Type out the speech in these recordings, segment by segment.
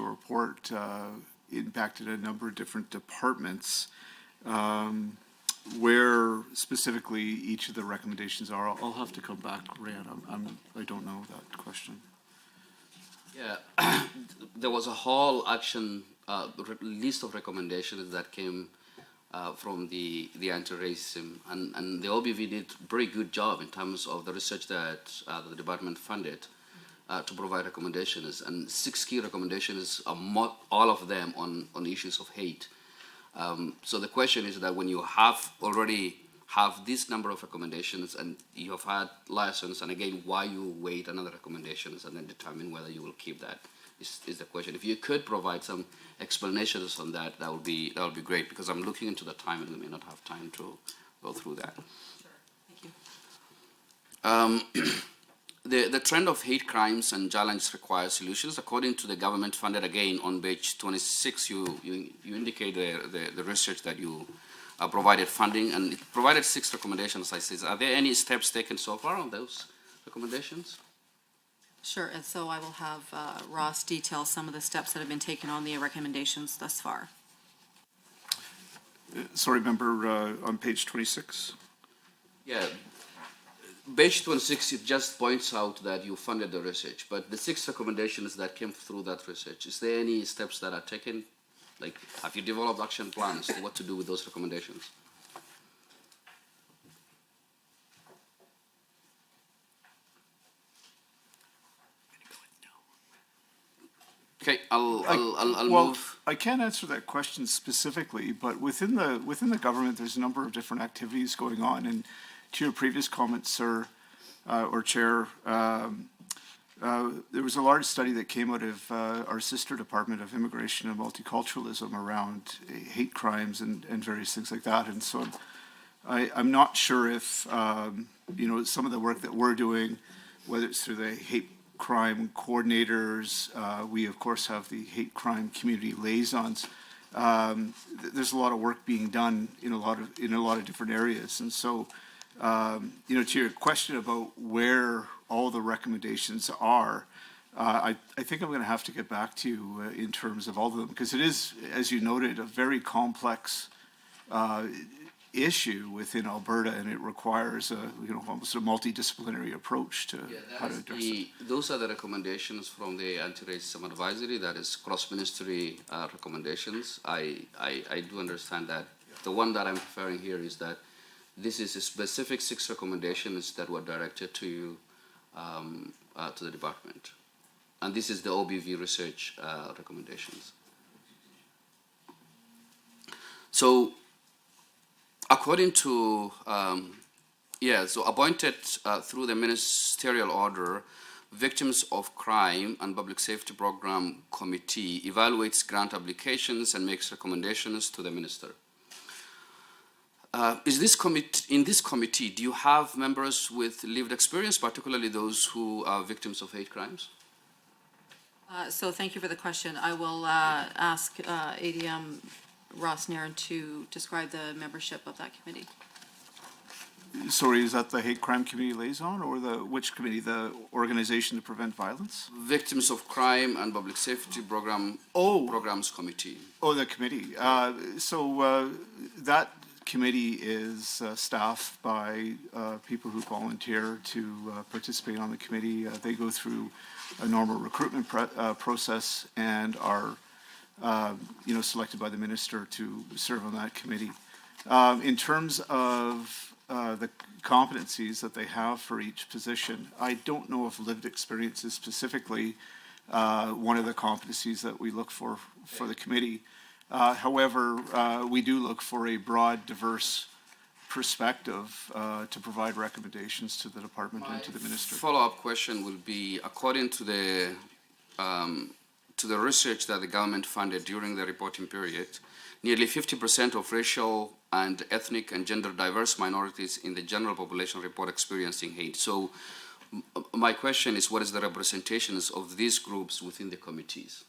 report impacted a number of different departments. Where specifically each of the recommendations are, I'll have to come back, Ryan. I don't know that question. Yeah, there was a whole action list of recommendations that came from the anti-racism, and the OBV did a very good job in terms of the research that the department funded to provide recommendations, and 6 key recommendations, all of them on issues of hate. So the question is that when you already have this number of recommendations and you have had lessons, and again, why you wait another recommendations and then determine whether you will keep that is the question. If you could provide some explanations on that, that would be great, because I'm looking into the time and we may not have time to go through that. Sure, thank you. The trend of hate crimes and challenges require solutions. According to the government funded, again, on page 26, you indicate the research that you provided funding, and it provided 6 recommendations, I say. Are there any steps taken so far on those recommendations? Sure, and so I will have Ross detail some of the steps that have been taken on the recommendations thus far. Sorry, member, on page 26? Yeah. Page 26, it just points out that you funded the research, but the 6 recommendations that came through that research, is there any steps that are taken? Like, have you developed action plans to what to do with those recommendations? Okay, I'll move. I can't answer that question specifically, but within the government, there's a number of different activities going on. And to your previous comments, sir, or chair, there was a large study that came out of our sister Department of Immigration and Multiculturalism around hate crimes and various things like that. And so I'm not sure if, some of the work that we're doing, whether it's through the hate crime coordinators, we of course have the hate crime community liaisons. There's a lot of work being done in a lot of different areas. And so, to your question about where all the recommendations are, I think I'm going to have to get back to you in terms of all of them, because it is, as you noted, a very complex issue within Alberta, and it requires almost a multidisciplinary approach to how to address it. Those are the recommendations from the Anti-Racism Advisory. That is cross-ministry recommendations. I do understand that. The one that I'm referring here is that this is a specific 6 recommendations that were directed to you, to the department. And this is the OBV research recommendations. So, according to, appointed through the ministerial order, Victims of Crime and Public Safety Program Committee evaluates grant applications and makes recommendations to the minister. In this committee, do you have members with lived experience, particularly those who are victims of hate crimes? So thank you for the question. I will ask ADM Ross Nairn to describe the membership of that committee. Sorry, is that the Hate Crime Committee Liaison, or which committee? The Organization to Prevent Violence? Victims of Crime and Public Safety Programs Committee. Oh, the committee. That committee is staffed by people who volunteer to participate on the committee. They go through a normal recruitment process and are selected by the minister to serve on that committee. In terms of the competencies that they have for each position, I don't know if lived experience is specifically one of the competencies that we look for the committee. However, we do look for a broad, diverse perspective to provide recommendations to the department and to the minister. Follow-up question will be, according to the research that the government funded during the reporting period, nearly 50% of racial and ethnic and gender diverse minorities in the general population report experiencing hate. So my question is, what is the representations of these groups within the committees?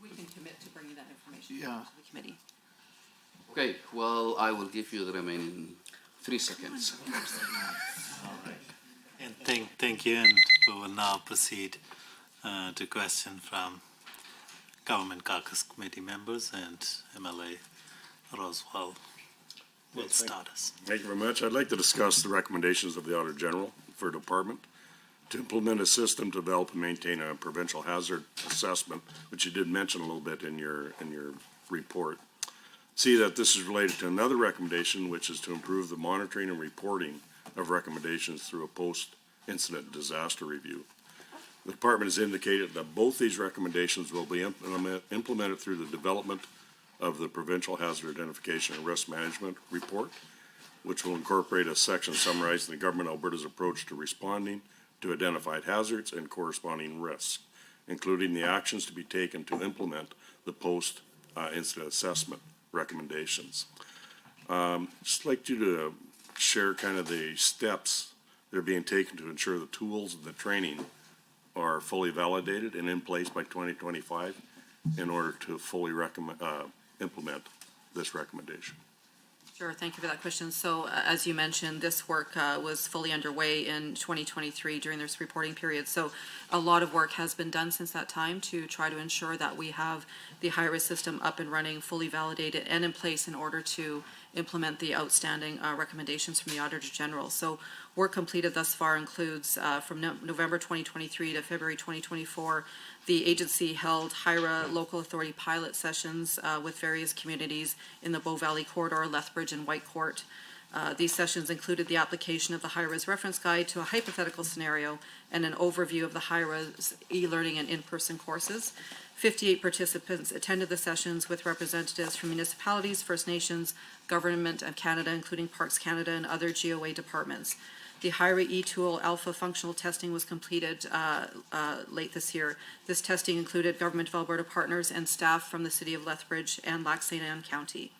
We can commit to bringing that information to the committee. Okay, well, I will give you the remaining 3 seconds. Thank you, and we will now proceed to question from Government Caucus Committee members, and MLA Roswell will start us. Thank you very much. I'd like to discuss the recommendations of the Auditor General for Department to implement a system to develop and maintain a provincial hazard assessment, which you did mention a little bit in your report. See that this is related to another recommendation, which is to improve the monitoring and reporting of recommendations through a post-incident disaster review. The department has indicated that both these recommendations will be implemented through the development of the Provincial Hazard Identification and Risk Management Report, which will incorporate a section summarizing the Government of Alberta's approach to responding to identified hazards and corresponding risks, including the actions to be taken to implement the post-incident assessment recommendations. Just like you to share kind of the steps that are being taken to ensure the tools and the training are fully validated and in place by 2025 in order to fully implement this recommendation. Sure, thank you for that question. So as you mentioned, this work was fully underway in 2023 during this reporting period. So a lot of work has been done since that time to try to ensure that we have the high-risk system up and running, fully validated and in place in order to implement the outstanding recommendations from the Auditor General. So work completed thus far includes from November 2023 to February 2024, the agency held HIRA local authority pilot sessions with various communities in the Bow Valley Corridor, Lethbridge, and Whitecourt. These sessions included the application of the HIRA's reference guide to a hypothetical scenario and an overview of the HIRA's e-learning and in-person courses. 58 participants attended the sessions with representatives from municipalities, First Nations, Government of Canada, including Parks Canada and other GOA departments. The HIRA e-tool alpha functional testing was completed late this year. This testing included Government of Alberta partners and staff from the City of Lethbridge and Lac St. Anne County.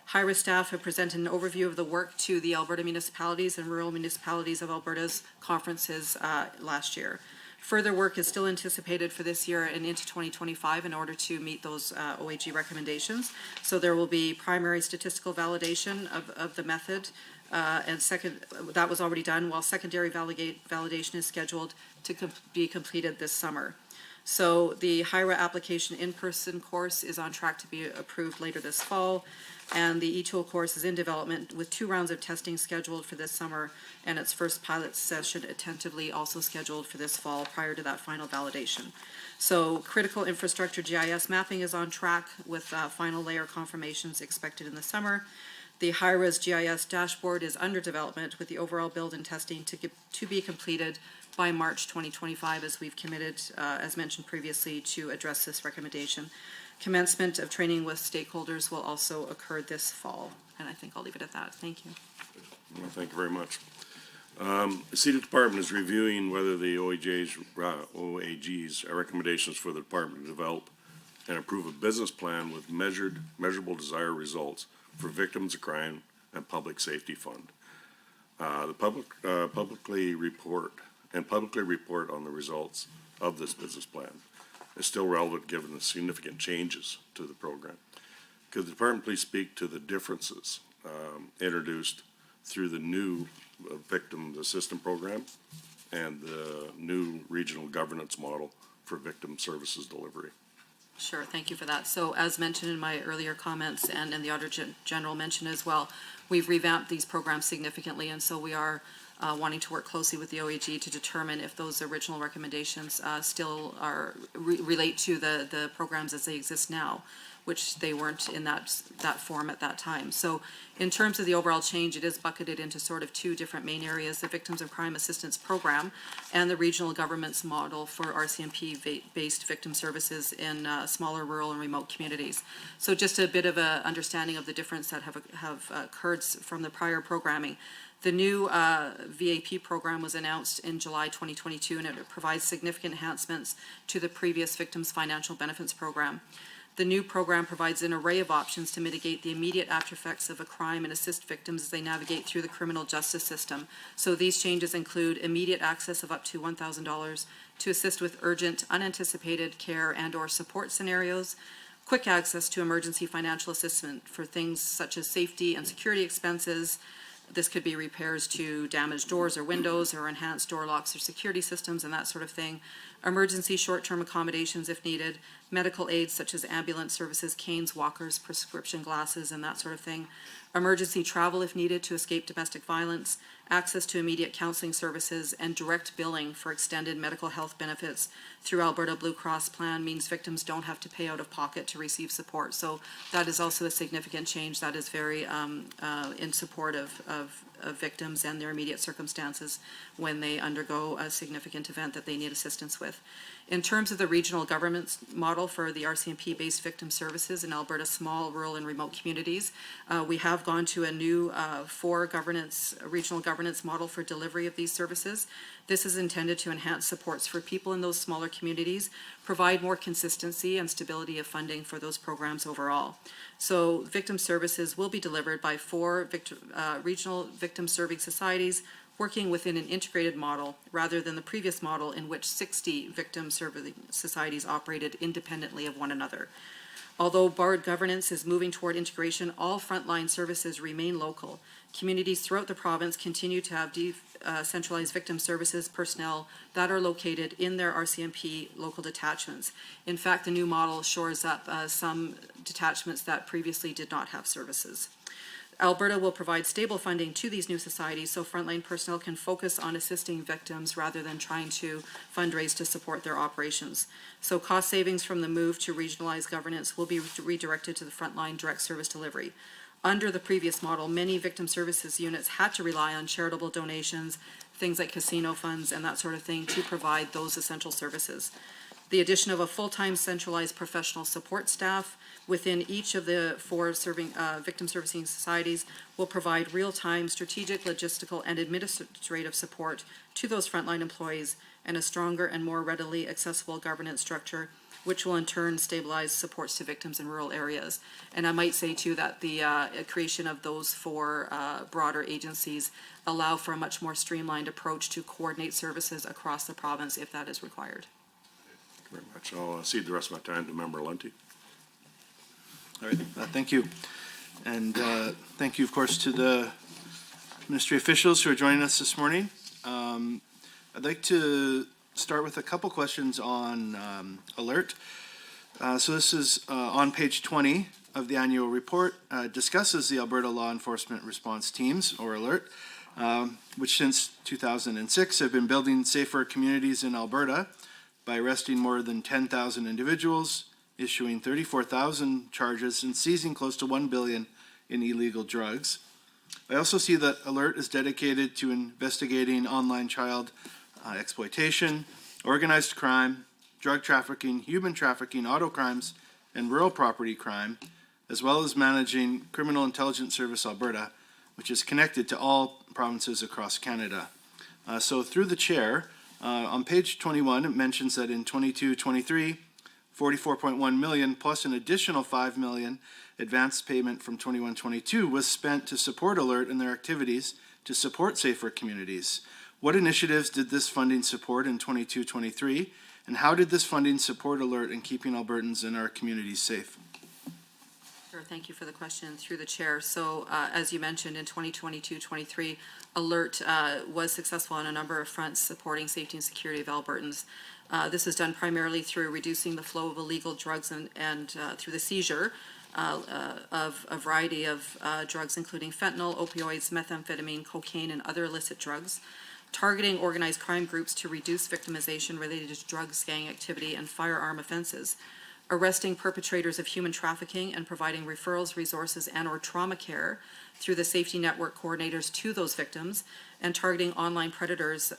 HIRA staff have presented an overview of the work to the Alberta municipalities and rural municipalities of Alberta's conferences last year. Further work is still anticipated for this year and into 2025 in order to meet those OAG recommendations. So there will be primary statistical validation of the method, and second, that was already done, while secondary validation is scheduled to be completed this summer. So the HIRA application in-person course is on track to be approved later this fall, and the e-tool course is in development with 2 rounds of testing scheduled for this summer, and its first pilot session attentively also scheduled for this fall prior to that final validation. So critical infrastructure GIS mapping is on track with final layer confirmations expected in the summer. The HIRA's GIS dashboard is under development with the overall build and testing to be completed by March 2025, as we've committed, as mentioned previously, to address this recommendation. Commencement of training with stakeholders will also occur this fall, and I think I'll leave it at that. Thank you. Well, thank you very much. The City Department is reviewing whether the OAG's recommendations for the department to develop and approve a business plan with measurable desired results for victims of crime and public safety fund. The publicly report on the results of this business plan is still relevant given the significant changes to the program. Could the department please speak to the differences introduced through the new victim assistance program and the new regional governance model for victim services delivery? Sure, thank you for that. So as mentioned in my earlier comments and the Auditor General mentioned as well, we've revamped these programs significantly, and so we are wanting to work closely with the OAG to determine if those original recommendations still relate to the programs as they exist now, which they weren't in that form at that time. So in terms of the overall change, it is bucketed into sort of 2 different main areas: the Victims of Crime Assistance Program and the regional government's model for RCMP-based victim services in smaller rural and remote communities. So just a bit of an understanding of the difference that have occurred from the prior programming. The new VAP program was announced in July 2022, and it provides significant enhancements to the previous Victims Financial Benefits Program. The new program provides an array of options to mitigate the immediate aftereffects of a crime and assist victims as they navigate through the criminal justice system. So these changes include immediate access of up to $1,000 to assist with urgent, unanticipated care and/or support scenarios, quick access to emergency financial assistance for things such as safety and security expenses, This could be repairs to damaged doors or windows or enhanced door locks or security systems and that sort of thing. Emergency short-term accommodations if needed, medical aids such as ambulance services, canes, walkers, prescription glasses, and that sort of thing. Emergency travel if needed to escape domestic violence, access to immediate counseling services, and direct billing for extended mental health benefits through Alberta Blue Cross plan means victims don't have to pay out of pocket to receive support. So that is also a significant change that is very in support of victims and their immediate circumstances when they undergo a significant event that they need assistance with. In terms of the regional government model for the RCMP-based victim services in Alberta's small, rural, and remote communities, we have gone to a new regional governance model for delivery of these services. This is intended to enhance supports for people in those smaller communities, provide more consistency and stability of funding for those programs overall. So victim services will be delivered by 4 regional victim serving societies working within an integrated model rather than the previous model in which 60 victim serving societies operated independently of one another. Although BARD governance is moving toward integration, all frontline services remain local. Communities throughout the province continue to have centralized victim services personnel that are located in their RCMP local detachments. In fact, the new model shores up some detachments that previously did not have services. Alberta will provide stable funding to these new societies so frontline personnel can focus on assisting victims rather than trying to fundraise to support their operations. So cost savings from the move to regionalized governance will be redirected to the frontline direct service delivery. Under the previous model, many victim services units had to rely on charitable donations, things like casino funds and that sort of thing to provide those essential services. The addition of a full-time centralized professional support staff within each of the 4 victim servicing societies will provide real-time strategic, logistical, and administrative support to those frontline employees and a stronger and more readily accessible governance structure, which will in turn stabilize supports to victims in rural areas. And I might say too that the creation of those 4 broader agencies allow for a much more streamlined approach to coordinate services across the province if that is required. Very much. I'll cede the rest of my time to Member Lunty. All right, thank you. And thank you, of course, to the ministry officials who are joining us this morning. I'd like to start with a couple questions on ALERT. So this is on page 20 of the annual report, discusses the Alberta Law Enforcement Response Teams, or ALERT, which since 2006 have been building safer communities in Alberta by arresting more than 10,000 individuals, issuing 34,000 charges, and seizing close to $1 billion in illegal drugs. I also see that ALERT is dedicated to investigating online child exploitation, organized crime, drug trafficking, human trafficking, auto crimes, and rural property crime, as well as managing Criminal Intelligence Service Alberta, which is connected to all provinces across Canada. So through the chair, on page 21, it mentions that in 22-23, 44.1 million plus an additional 5 million advance payment from 21-22 was spent to support ALERT and their activities to support safer communities. What initiatives did this funding support in 22-23, and how did this funding support ALERT in keeping Albertans and our communities safe? Sure, thank you for the question through the chair. So as you mentioned, in 2022-23, ALERT was successful on a number of fronts supporting safety and security of Albertans. This is done primarily through reducing the flow of illegal drugs and through the seizure of a variety of drugs, including fentanyl, opioids, methamphetamine, cocaine, and other illicit drugs, targeting organized crime groups to reduce victimization related to drugs, gang activity, and firearm offenses, arresting perpetrators of human trafficking and providing referrals, resources, and/or trauma care through the safety network coordinators to those victims, and targeting online predators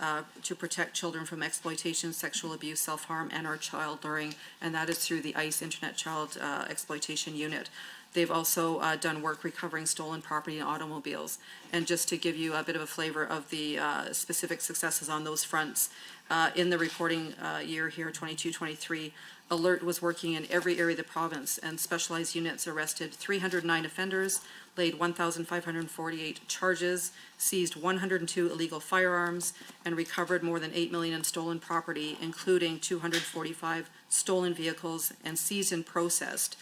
to protect children from exploitation, sexual abuse, self-harm, and/or child luring, and that is through the ICE Internet Child Exploitation Unit. They've also done work recovering stolen property and automobiles. And just to give you a bit of a flavor of the specific successes on those fronts, in the reporting year here, 22-23, ALERT was working in every area of the province, and specialized units arrested 309 offenders, laid 1,548 charges, seized 102 illegal firearms, and recovered more than $8 million in stolen property, including 245 stolen vehicles, and seized and processed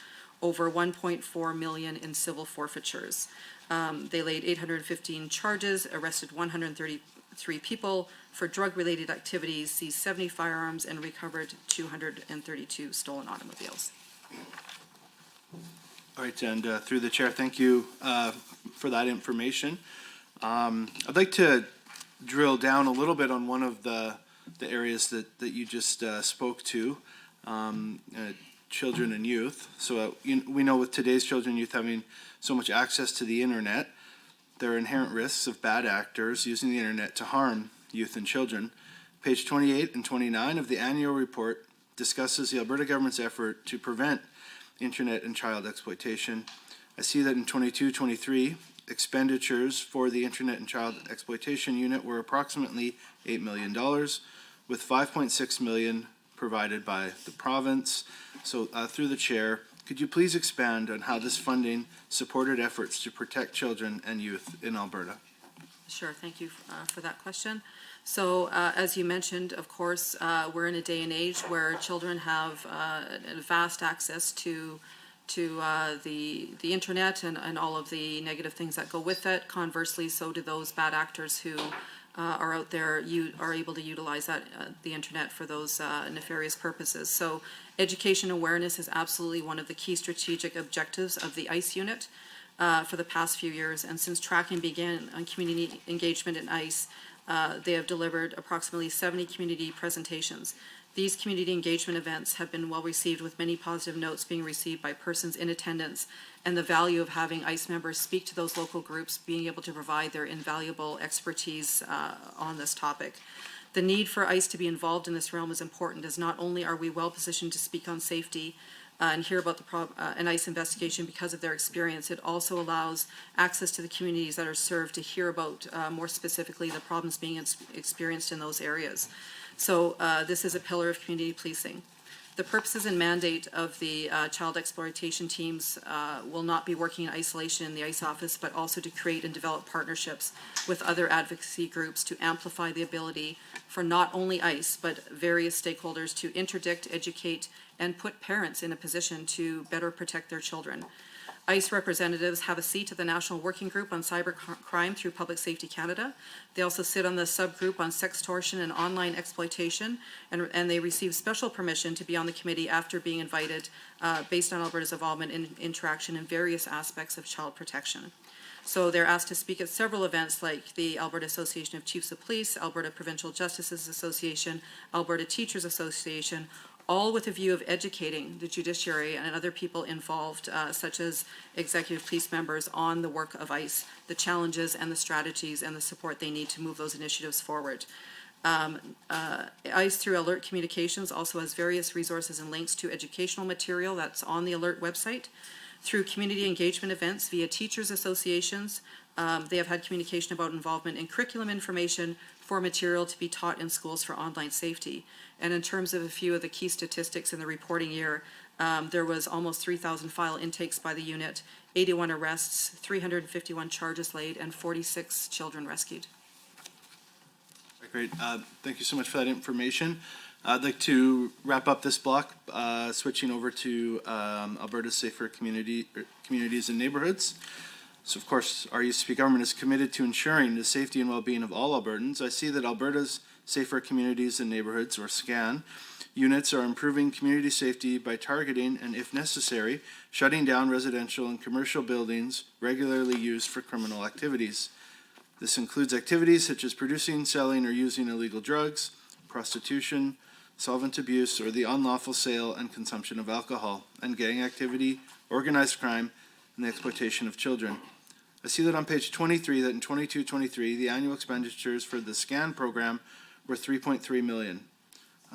over 1.4 million in civil forfeitures. They laid 815 charges, arrested 133 people for drug-related activities, seized 70 firearms, and recovered 232 stolen automobiles. All right, and through the chair, thank you for that information. I'd like to drill down a little bit on one of the areas that you just spoke to, children and youth. So we know with today's children and youth having so much access to the internet, there are inherent risks of bad actors using the internet to harm youth and children. Page 28 and 29 of the annual report discusses the Alberta government's effort to prevent internet and child exploitation. I see that in 22-23, expenditures for the Internet and Child Exploitation Unit were approximately $8 million, with $5.6 million provided by the province. So through the chair, could you please expand on how this funding supported efforts to protect children and youth in Alberta? Sure, thank you for that question. So as you mentioned, of course, we're in a day and age where children have vast access to the internet and all of the negative things that go with it. Conversely, so do those bad actors who are out there, are able to utilize the internet for those nefarious purposes. So education awareness is absolutely one of the key strategic objectives of the ICE unit for the past few years. And since tracking began on community engagement in ICE, they have delivered approximately 70 community presentations. These community engagement events have been well received, with many positive notes being received by persons in attendance, and the value of having ICE members speak to those local groups, being able to provide their invaluable expertise on this topic. The need for ICE to be involved in this realm is important, as not only are we well positioned to speak on safety and hear about an ICE investigation because of their experience, it also allows access to the communities that are served to hear about more specifically the problems being experienced in those areas. So this is a pillar of community policing. The purposes and mandate of the child exploitation teams will not be working in isolation in the ICE office, but also to create and develop partnerships with other advocacy groups to amplify the ability for not only ICE, but various stakeholders to interdict, educate, and put parents in a position to better protect their children. ICE representatives have a seat at the National Working Group on Cybercrime through Public Safety Canada. They also sit on the subgroup on sextortion and online exploitation, and they receive special permission to be on the committee after being invited based on Alberta's involvement in interaction in various aspects of child protection. So they're asked to speak at several events like the Alberta Association of Chiefs of Police, Alberta Provincial Justices Association, Alberta Teachers Association, all with a view of educating the judiciary and other people involved, such as executive police members, on the work of ICE, the challenges and the strategies and the support they need to move those initiatives forward. ICE, through Alert Communications, also has various resources and links to educational material that's on the Alert website. Through community engagement events via teachers associations, they have had communication about involvement in curriculum information for material to be taught in schools for online safety. And in terms of a few of the key statistics in the reporting year, there was almost 3,000 file intakes by the unit, 81 arrests, 351 charges laid, and 46 children rescued. Great. Thank you so much for that information. I'd like to wrap up this block, switching over to Alberta's Safer Communities and Neighborhoods. So, of course, our UCP government is committed to ensuring the safety and well-being of all Albertans. I see that Alberta's Safer Communities and Neighborhoods, or SCAN, units are improving community safety by targeting and, if necessary, shutting down residential and commercial buildings regularly used for criminal activities. This includes activities such as producing, selling, or using illegal drugs, prostitution, solvent abuse, or the unlawful sale and consumption of alcohol, and gang activity, organized crime, and the exploitation of children. I see that on page 23 that in 22-23, the annual expenditures for the SCAN program were $3.3 million.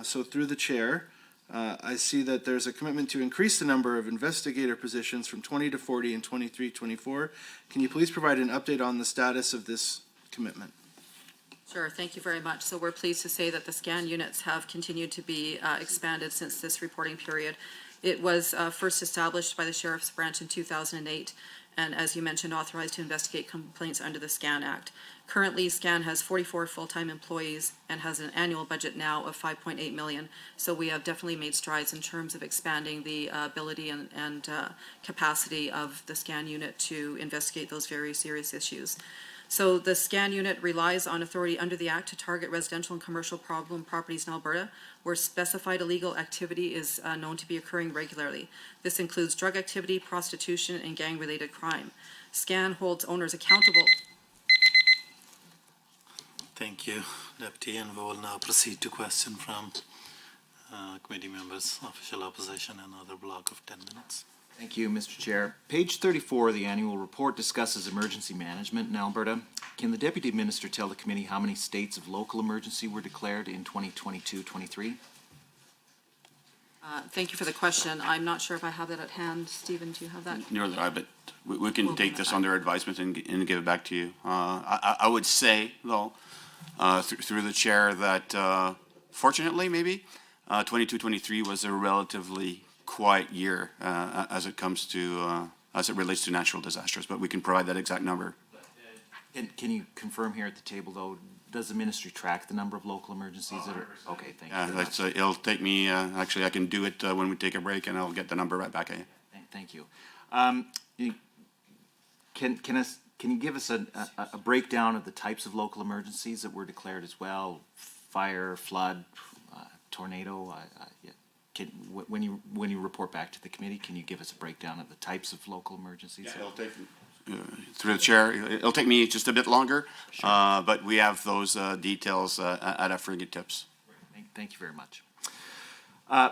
So through the chair, I see that there's a commitment to increase the number of investigator positions from 20 to 40 in 23-24. Can you please provide an update on the status of this commitment? Sure, thank you very much. So we're pleased to say that the SCAN units have continued to be expanded since this reporting period. It was first established by the Sheriff's Branch in 2008, and as you mentioned, authorized to investigate complaints under the SCAN Act. Currently, SCAN has 44 full-time employees and has an annual budget now of $5.8 million. So we have definitely made strides in terms of expanding the ability and capacity of the SCAN unit to investigate those very serious issues. So the SCAN unit relies on authority under the Act to target residential and commercial problem properties in Alberta where specified illegal activity is known to be occurring regularly. This includes drug activity, prostitution, and gang-related crime. SCAN holds owners accountable. Thank you, Deputy, and we will now proceed to question from committee members, official opposition, another block of 10 minutes. Thank you, Mr. Chair. Page 34 of the annual report discusses emergency management in Alberta. Can the Deputy Minister tell the committee how many states of local emergency were declared in 2022-23? Thank you for the question. I'm not sure if I have that at hand. Stephen, do you have that? Neither do I, but we can We'll take bring this it under advisement and give it back to you. I would say, though, through the chair, that fortunately, maybe, 22-23 was a relatively quiet year as it comes to, as it relates to natural disasters, but we can provide that exact number. Can you confirm here at the table, though, does the ministry track the number of local emergencies that are? Okay, thank you. Yeah, very that's, much. it'll take me, actually, I can do it when we take a break, and I'll get the number right back at you. Thank you. Can you give us a breakdown of the types of local emergencies that were declared as well? Fire, flood, tornado? When you report back to the committee, can you give us a breakdown of the types of local emergencies? Yeah, it'll take, through the chair, it'll take me just a bit longer, but we have those details at our fingertips. Thank you very much.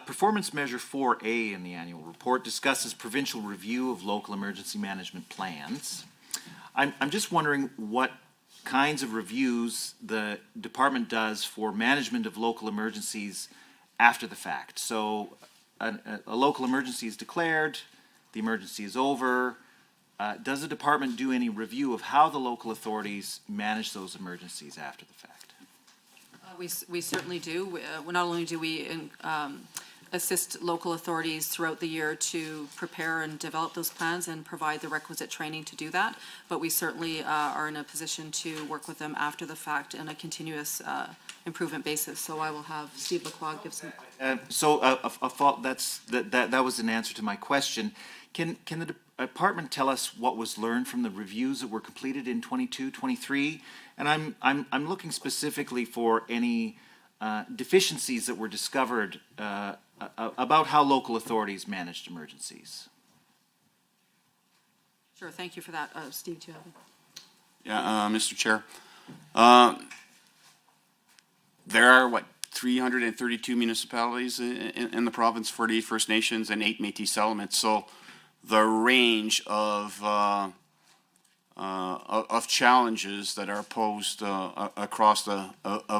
Performance Measure 4A in the annual report discusses provincial review of local emergency management plans. I'm just wondering what kinds of reviews the department does for management of local emergencies after the fact. So a local emergency is declared, the emergency is over. Does the department do any review of how the local authorities manage those emergencies after the fact? We certainly do. Not only do we assist local authorities throughout the year to prepare and develop those plans and provide the requisite training to do that, but we certainly are in a position to work with them after the fact on a continuous improvement basis. So I will have Steve Lacroix give some. That was an answer to my question. Can the department tell us what was learned from the reviews that were completed in 22-23? And I'm looking specifically for any deficiencies that were discovered about how local authorities managed emergencies. Sure, thank you for that. Steve, do you have it? Yeah, Mr. Chair. There are, 332 municipalities in the province, 48 First Nations, and 8 Métis settlements. So the range of challenges that are posed across a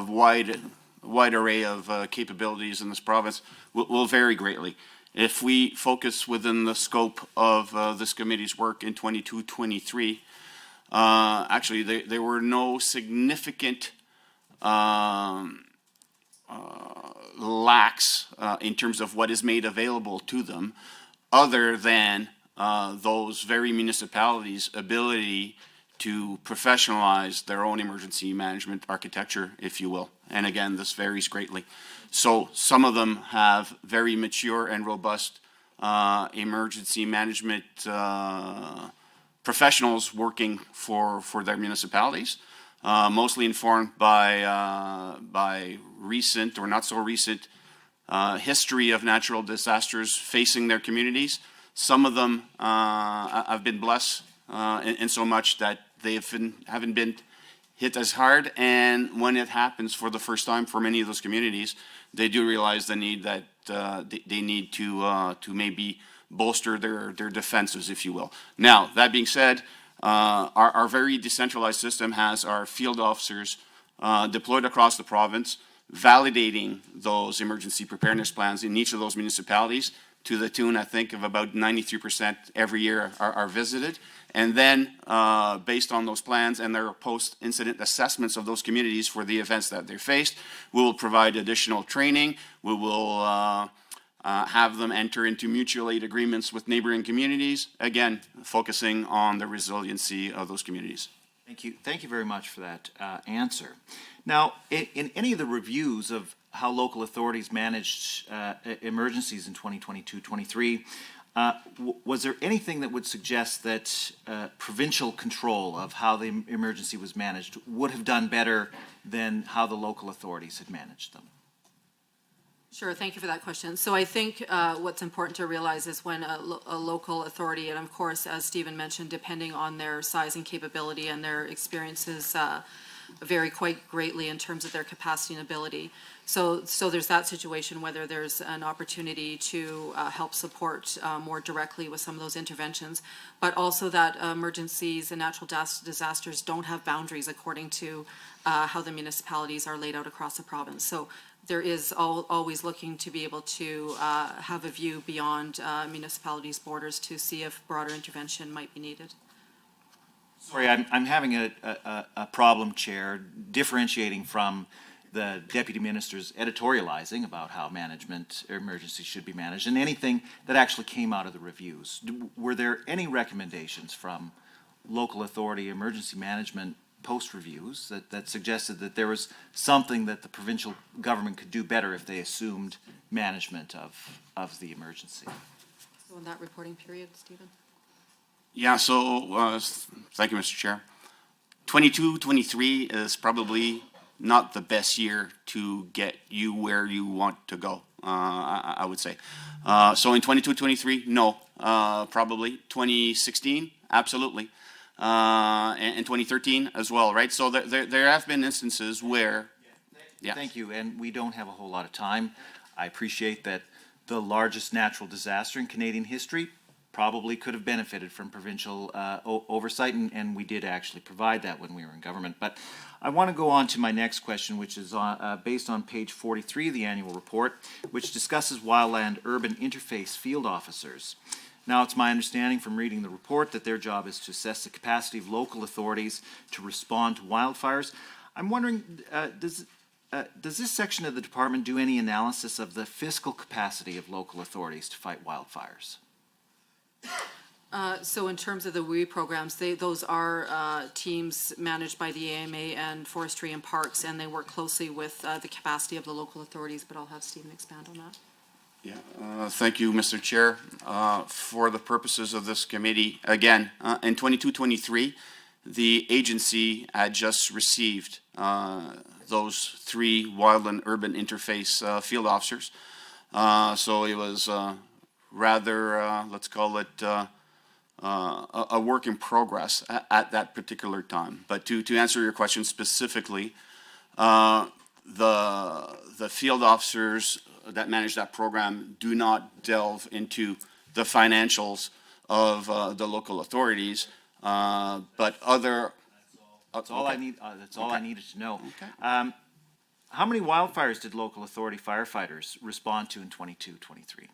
wide array of capabilities in this province will vary greatly. If we focus within the scope of this committee's work in 22-23, actually there were no significant lacks in terms of what is made available to them, other than those very municipalities' ability to professionalize their own emergency management architecture, if you will. And again, this varies greatly. So some of them have very mature and robust emergency management professionals working for their municipalities, mostly informed by recent or not so recent history of natural disasters facing their communities. Some of them have been blessed in so much that they haven't been hit as hard, and when it happens for the first time for many of those communities, they do realize the need that they need to maybe bolster their defenses, if you will. Now, that being said, our very decentralized system has our field officers deployed across the province, validating those emergency preparedness plans in each of those municipalities to the tune, I think, of about 93% every year are visited. And then, based on those plans and their post-incident assessments of those communities for the events that they faced, we will provide additional training. We will have them enter into mutual aid agreements with neighboring communities, again, focusing on the resiliency of those communities. Thank you. Thank you very much for that answer. Now, in any of the reviews of how local authorities managed emergencies in 2022-23, was there anything that would suggest that provincial control of how the emergency was managed would have done better than how the local authorities had managed them? Sure, thank you for that question. So I think what's important to realize is when a local authority, and of course, as Stephen mentioned, depending on their size and capability and their experiences vary quite greatly in terms of their capacity and ability. So there's that situation, whether there's an opportunity to help support more directly with some of those interventions, but also that emergencies and natural disasters don't have boundaries according to how the municipalities are laid out across the province. So there is always looking to be able to have a view beyond municipalities' borders to see if broader intervention might be needed. Sorry, I'm having a problem, Chair, differentiating from the Deputy Minister's editorializing about how management emergencies should be managed and anything that actually came out of the reviews. Were there any recommendations from local authority emergency management post-reviews that suggested that there was something that the provincial government could do better if they assumed management of the emergency? So in that reporting period, Stephen? Yeah, so thank you, Mr. Chair. 22-23 is probably not the best year to get you where you want to go, I would say. So in 22-23, no, probably. 2016, absolutely. And 2013 as well, right? So there have been instances where, yeah. Thank you, and we don't have a whole lot of time. I appreciate that the largest natural disaster in Canadian history probably could have benefited from provincial oversight, and we did actually provide that when we were in government. But I want to go on to my next question, which is based on page 43 of the annual report, which discusses wildland-urban interface field officers. Now, it's my understanding from reading the report that their job is to assess the capacity of local authorities to respond to wildfires. I'm wondering, does this section of the department do any analysis of the fiscal capacity of local authorities to fight wildfires? So in terms of the WE programs, those are teams managed by the AMA and Forestry and Parks, and they work closely with the capacity of the local authorities, but I'll have Stephen expand on that. Yeah, thank you, Mr. Chair. For the purposes of this committee, again, in 22-23, the agency had just received those 3 wildland urban interface field officers. So it was rather, let's call it a work in progress at that particular time. But to answer your question specifically, the field officers that manage that program do not delve into the financials of the local authorities, but other. That's all I need. That's all I needed to know. Okay. How many wildfires did local authority firefighters respond to in 22-23?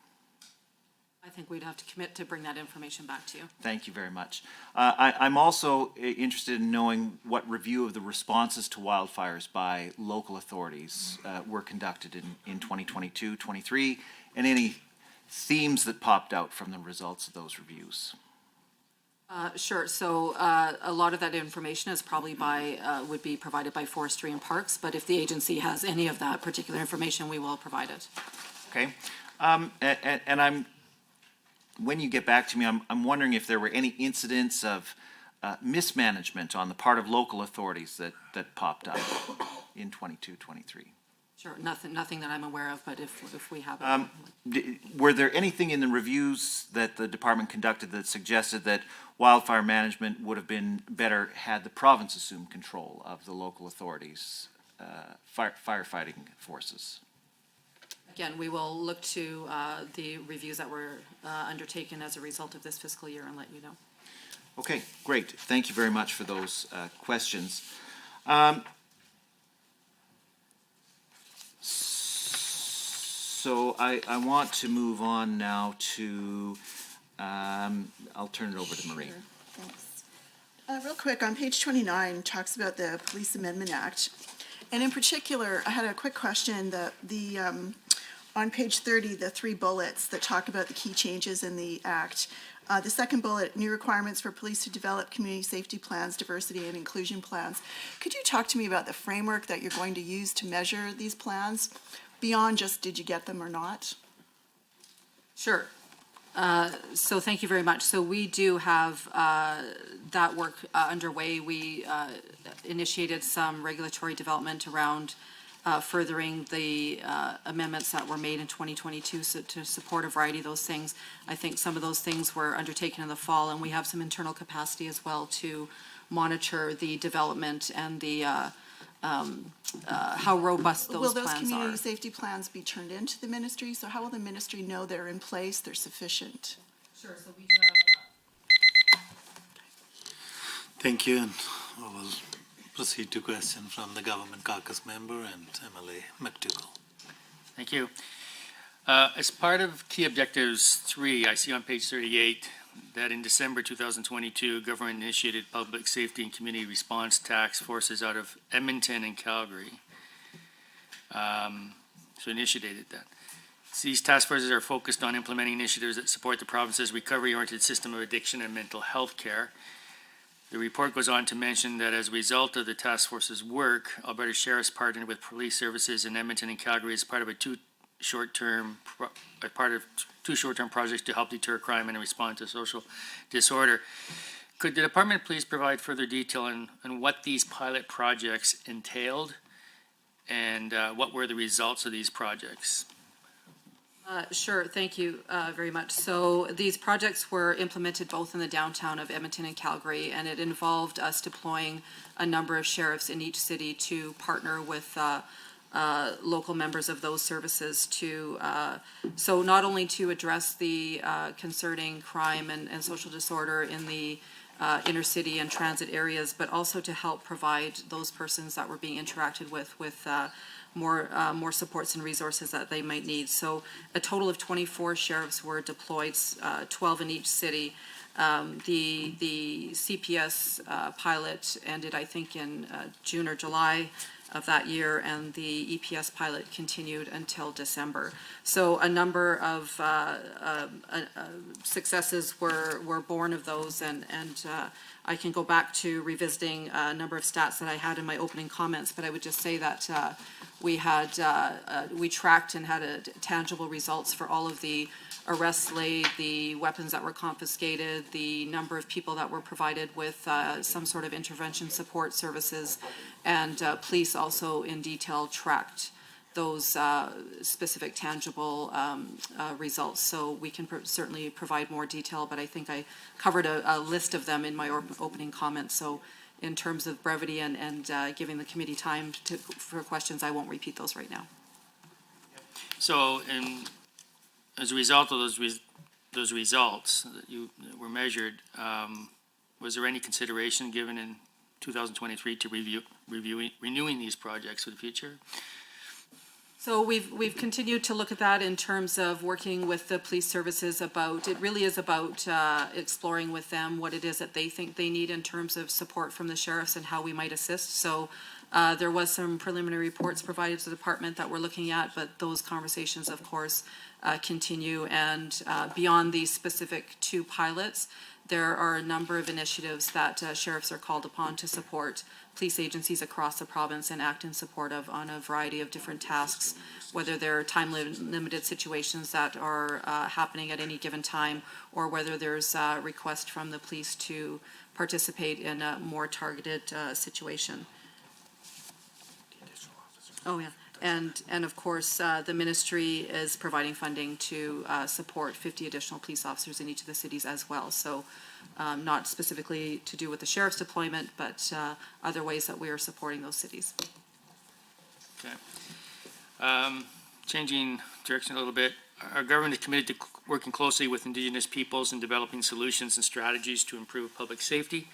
I think we'd have to commit to bring that information back to you. Thank you very much. I'm also interested in knowing what review of the responses to wildfires by local authorities were conducted in 2022-23, and any themes that popped out from the results of those reviews. Sure. So a lot of that information is probably would be provided by Forestry and Parks, but if the agency has any of that particular information, we will provide it. Okay. And when you get back to me, I'm wondering if there were any incidents of mismanagement on the part of local authorities that popped up in 22-23. Sure, nothing that I'm aware of, but if we have it. Were there anything in the reviews that the department conducted that suggested that wildfire management would have been better had the province assumed control of the local authorities' firefighting forces? Again, we will look to the reviews that were undertaken as a result of this fiscal year and let you know. Okay, great. Thank you very much for those questions. So I want to move on now to, I'll turn it over to Marie. Sure, thanks. Real quick, on page 29, talks about the Police Amendment Act. And in particular, I had a quick question. The on page 30, the 3 bullets that talk about the key changes in the Act. The second bullet, new requirements for police to develop community safety plans, diversity and inclusion plans. Could you talk to me about the framework that you're going to use to measure these plans beyond just did you get them or not? Sure. So thank you very much. So we do have that work underway. We initiated some regulatory development around furthering the amendments that were made in 2022 to support a variety of those things. I think some of those things were undertaken in the fall, and we have some internal capacity as well to monitor the development and the how robust those Will plans those community are. safety plans be turned into the ministry? So how will the ministry know they're in place, they're sufficient? Sure, so we do have. Thank you, and we will proceed to question from the Government Caucus member and MLA McDougall. Thank you. As part of Key Objectives 3, I see on page 38 that in December 2022, government initiated public safety and community response task forces out of Edmonton and Calgary. So initiated that. So these task forces are focused on implementing initiatives that support the province's recovery-oriented system of addiction and mental health care. The report goes on to mention that as a result of the task force's work, Alberta Sheriff's partnered with police services in Edmonton and Calgary as part of two short-term projects to help deter crime and respond to social disorder. Could the department please provide further detail on what these pilot projects entailed and what were the results of these projects? Sure, thank you very much. So these projects were implemented both in the downtown of Edmonton and Calgary, and it involved us deploying a number of sheriffs in each city to partner with local members of those services to, so not only to address the concerning crime and social disorder in the inner city and transit areas, but also to help provide those persons that were being interacted with more supports and resources that they might need. So a total of 24 sheriffs were deployed, 12 in each city. The CPS pilot ended, I think, in June or July of that year, and the EPS pilot continued until December. So a number of successes were born of those, and I can go back to revisiting a number of stats that I had in my opening comments, but I would just say that we tracked and had tangible results for all of the arrests laid, the weapons that were confiscated, the number of people that were provided with some sort of intervention support services, and police also in detail tracked those specific tangible results. So we can certainly provide more detail, but I think I covered a list of them in my opening comments. So in terms of brevity and giving the committee time for questions, I won't repeat those right now. So as a result of those results that were measured, was there any consideration given in 2023 to renewing these projects for the future? So we've continued to look at that in terms of working with the police services about, it really is about exploring with them what it is that they think they need in terms of support from the sheriffs and how we might assist. So there was some preliminary reports provided to the department that we're looking at, but those conversations, of course, continue. And beyond these specific 2 pilots, there are a number of initiatives that sheriffs are called upon to support police agencies across the province and act in support of on a variety of different tasks, whether they're time-limited situations that are happening at any given time, or whether there's a request from the police to participate in a more targeted situation. Oh, yeah. And of course, the ministry is providing funding to support 50 additional police officers in each of the cities as well. So not specifically to do with the sheriff's deployment, but other ways that we are supporting those cities. Okay. Changing direction a little bit, our government is committed to working closely with Indigenous peoples in developing solutions and strategies to improve public safety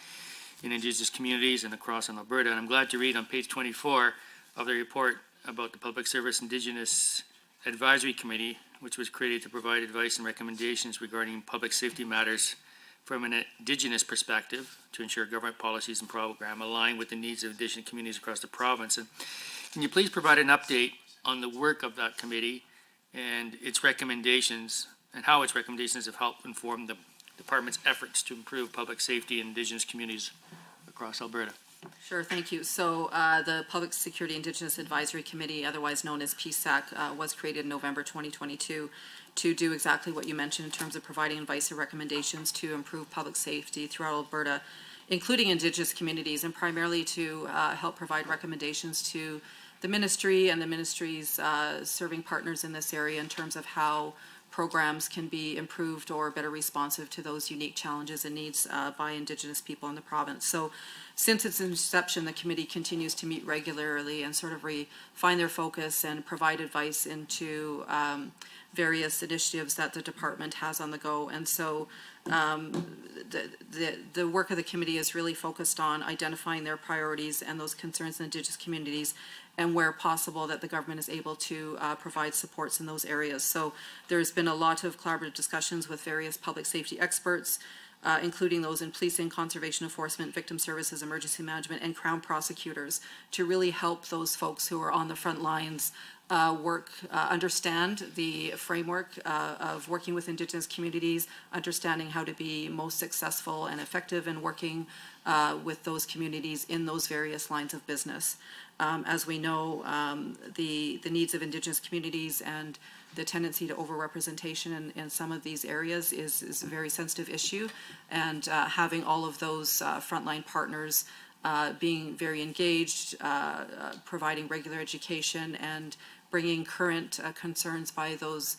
in Indigenous communities and across Alberta. And I'm glad to read on page 24 of the report about the Public Service Indigenous Advisory Committee, which was created to provide advice and recommendations regarding public safety matters from an Indigenous perspective to ensure government policies and program align with the needs of Indigenous communities across the province. And can you please provide an update on the work of that committee and its recommendations, and how its recommendations have helped inform the department's efforts to improve public safety in Indigenous communities across Alberta. Sure, thank you. So the Public Security Indigenous Advisory Committee, otherwise known as PSAC, was created in November 2022 to do exactly what you mentioned in terms of providing advice and recommendations to improve public safety throughout Alberta, including Indigenous communities, and primarily to help provide recommendations to the ministry and the ministry's serving partners in this area in terms of how programs can be improved or better responsive to those unique challenges and needs by Indigenous people in the province. So since its inception, the committee continues to meet regularly and sort of refine their focus and provide advice into various initiatives that the department has on the go. And so the work of the committee is really focused on identifying their priorities and those concerns in Indigenous communities, and where possible that the government is able to provide supports in those areas. So there's been a lot of collaborative discussions with various public safety experts, including those in policing, conservation enforcement, victim services, emergency management, and Crown prosecutors, to really help those folks who are on the front lines understand the framework of working with Indigenous communities, understanding how to be most successful and effective in working with those communities in those various lines of business. As we know, the needs of Indigenous communities and the tendency to overrepresentation in some of these areas is a very sensitive issue, and having all of those frontline partners being very engaged, providing regular education, and bringing current concerns by those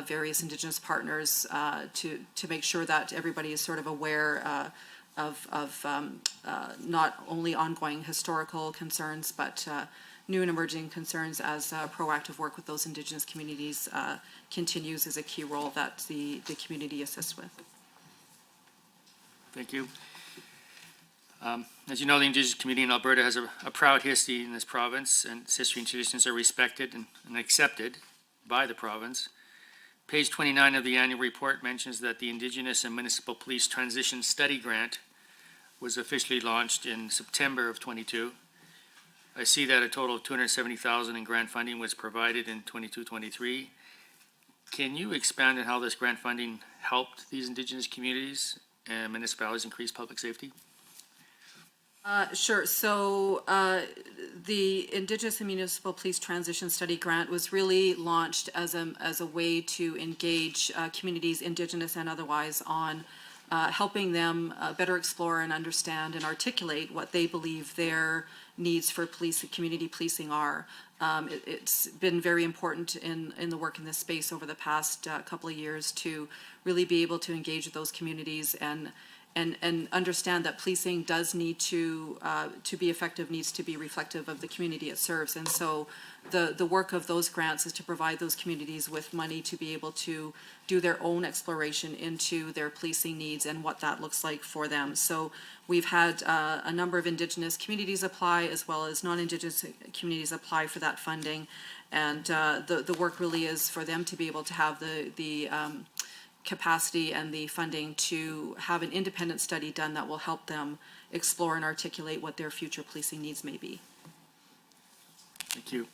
various Indigenous partners to make sure that everybody is sort of aware of not only ongoing historical concerns, but new and emerging concerns as proactive work with those Indigenous communities continues is a key role that the community assists with. Thank you. As you know, the Indigenous community in Alberta has a proud history in this province, and its history and traditions are respected and accepted by the province. Page 29 of the annual report mentions that the Indigenous and Municipal Police Transition Study Grant was officially launched in September of 22. I see that a total of $270,000 in grant funding was provided in 22-23. Can you expand on how this grant funding helped these Indigenous communities and municipalities increase public safety? Sure. So the Indigenous and Municipal Police Transition Study Grant was really launched as a way to engage communities, Indigenous and otherwise, on helping them better explore and understand and articulate what they believe their needs for community policing are. It's been very important in the work in this space over the past couple of years to really be able to engage with those communities and understand that policing does need to be effective, needs to be reflective of the community it serves. And so the work of those grants is to provide those communities with money to be able to do their own exploration into their policing needs and what that looks like for them. So we've had a number of Indigenous communities apply, as well as non-Indigenous communities apply for that funding. And the work really is for them to be able to have the capacity and the funding to have an independent study done that will help them explore and articulate what their future policing needs may be. Thank you.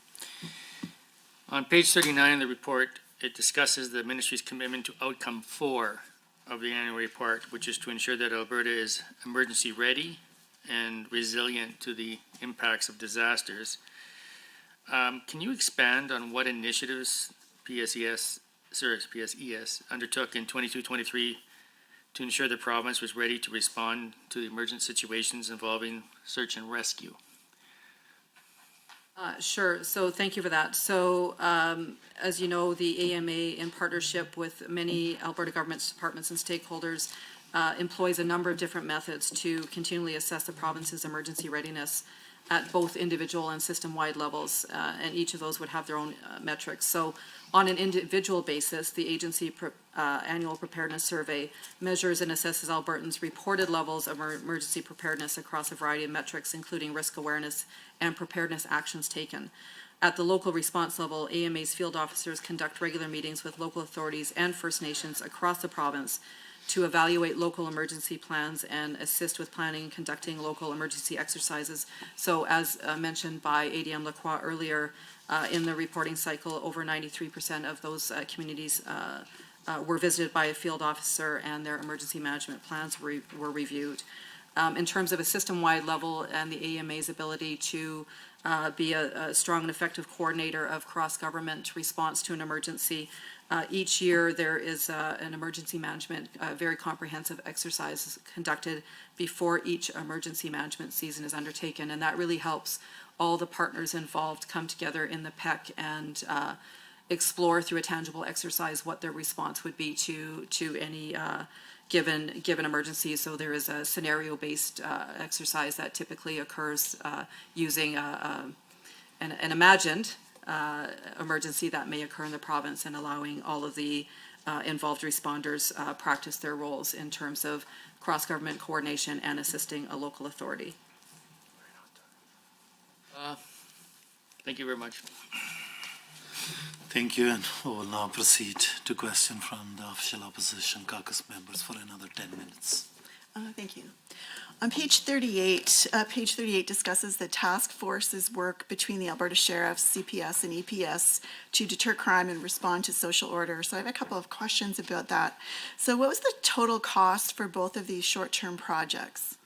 On page 39 of the report, it discusses the ministry's commitment to outcome 4 of the annual report, which is to ensure that Alberta is emergency ready and resilient to the impacts of disasters. Can you expand on what initiatives PSES undertook in 22-23 to ensure the province was ready to respond to the emergent situations involving search and rescue? Sure. So thank you for that. So as you know, the AMA, in partnership with many Alberta government departments and stakeholders, employs a number of different methods to continually assess the province's emergency readiness at both individual and system-wide levels, and each of those would have their own metrics. So on an individual basis, the agency annual preparedness survey measures and assesses Albertans' reported levels of emergency preparedness across a variety of metrics, including risk awareness and preparedness actions taken. At the local response level, AMA's field officers conduct regular meetings with local authorities and First Nations across the province to evaluate local emergency plans and assist with planning and conducting local emergency exercises. So as mentioned by ADM Lacroix earlier, In the reporting cycle, over 93% of those communities were visited by a field officer, and their emergency management plans were reviewed. In terms of a system-wide level and the AMA's ability to be a strong and effective coordinator of cross-government response to an emergency, each year there is an emergency management, very comprehensive exercise conducted before each emergency management season is undertaken, and that really helps all the partners involved come together in the PEC and explore through a tangible exercise what their response would be to any given emergency. So there is a scenario-based exercise that typically occurs using an imagined emergency that may occur in the province, and allowing all of the involved responders practice their roles in terms of cross-government coordination and assisting a local authority. Thank you very much. Thank you, and we will now proceed to question from the official opposition caucus members for another 10 minutes. Thank you. On page 38, discusses the task force's work between the Alberta Sheriffs, CPS, and EPS to deter crime and respond to social order. So I have a couple of questions about that. So what was the total cost for both of these short-term projects?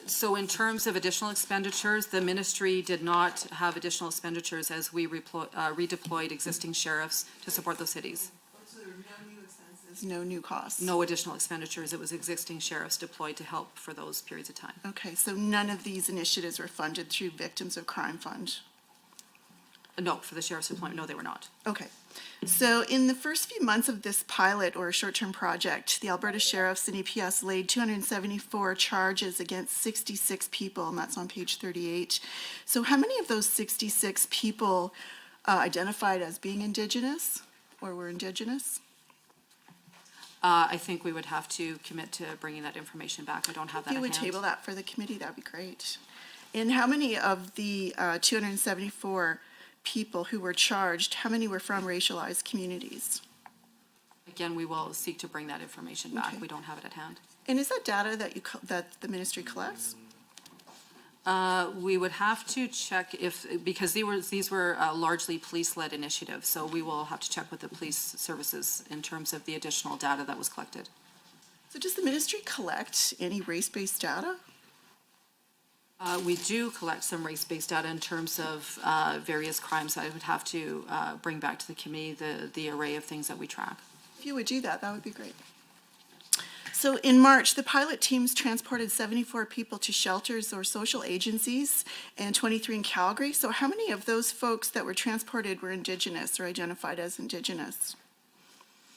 So in terms of additional expenditures, the ministry did not have additional expenditures as we redeployed existing sheriffs to support those cities. So there were no new expenses, no new costs? No additional expenditures. It was existing sheriffs deployed to help for those periods of time. Okay, so none of these initiatives were funded through Victims of Crime Fund? No, for the sheriff's deployment, no, they were not. Okay. So in the first few months of this pilot or short-term project, the Alberta Sheriffs and EPS laid 274 charges against 66 people, and that's on page 38. So how many of those 66 people identified as being Indigenous or were Indigenous? I think we would have to commit to bringing that information back. I don't have that If you at would hand. table that for the committee, that'd be great. And how many of the 274 people who were charged, how many were from racialized communities? Again, we will seek to bring that information back. Okay. We don't have it at hand. And is that data that the ministry collects? We would have to check because these were largely police-led initiatives, so we will have to check with the police services in terms of the additional data that was collected. So does the ministry collect any race-based data? We do collect some race-based data in terms of various crimes. I would have to bring back to the committee the array of things that we track. If you would do that, that would be great. So in March, the pilot teams transported 74 people to shelters or social agencies and 23 in Calgary. So how many of those folks that were transported were Indigenous or identified as Indigenous?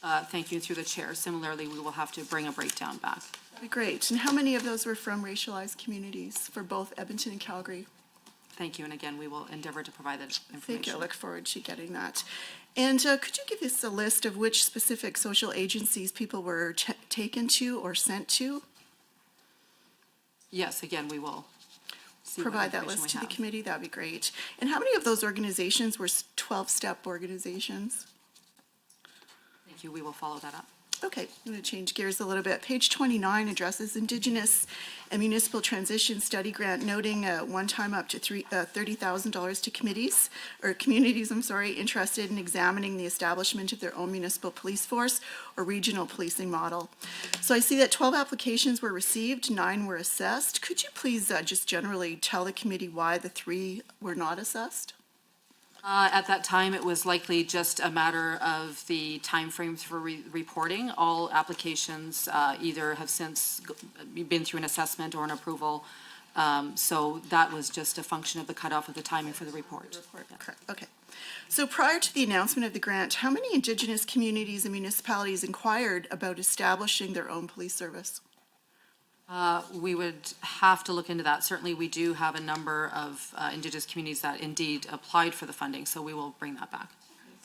Thank you. Through the chair. Similarly, we will have to bring a breakdown back. That'd be great. And how many of those were from racialized communities for both Edmonton and Calgary? Thank you. And again, we will endeavor to provide that information. Thank you. I look forward to getting that. And could you give us a list of which specific social agencies people were taken to or sent to? Yes, again, we will see what Provide that information list we to the have. committee. That'd be great. And how many of those organizations were 12-step organizations? Thank you. We will follow that up. Okay, I'm going to change gears a little bit. Page 29 addresses Indigenous and Municipal Transition Study Grant, noting one time up to $30,000 to communities interested in examining the establishment of their own municipal police force or regional policing model. So I see that 12 applications were received, 9 were assessed. Could you please just generally tell the committee why the 3 were not assessed? At that time, it was likely just a matter of the timeframes for reporting. All applications either have since been through an assessment or an approval. So that was just a function of the cutoff of the timing for the report. Yeah. Correct. Okay. So prior to the announcement of the grant, how many Indigenous communities and municipalities inquired about establishing their own police service? We would have to look into that. Certainly, we do have a number of Indigenous communities that indeed applied for the funding, so we will bring that back.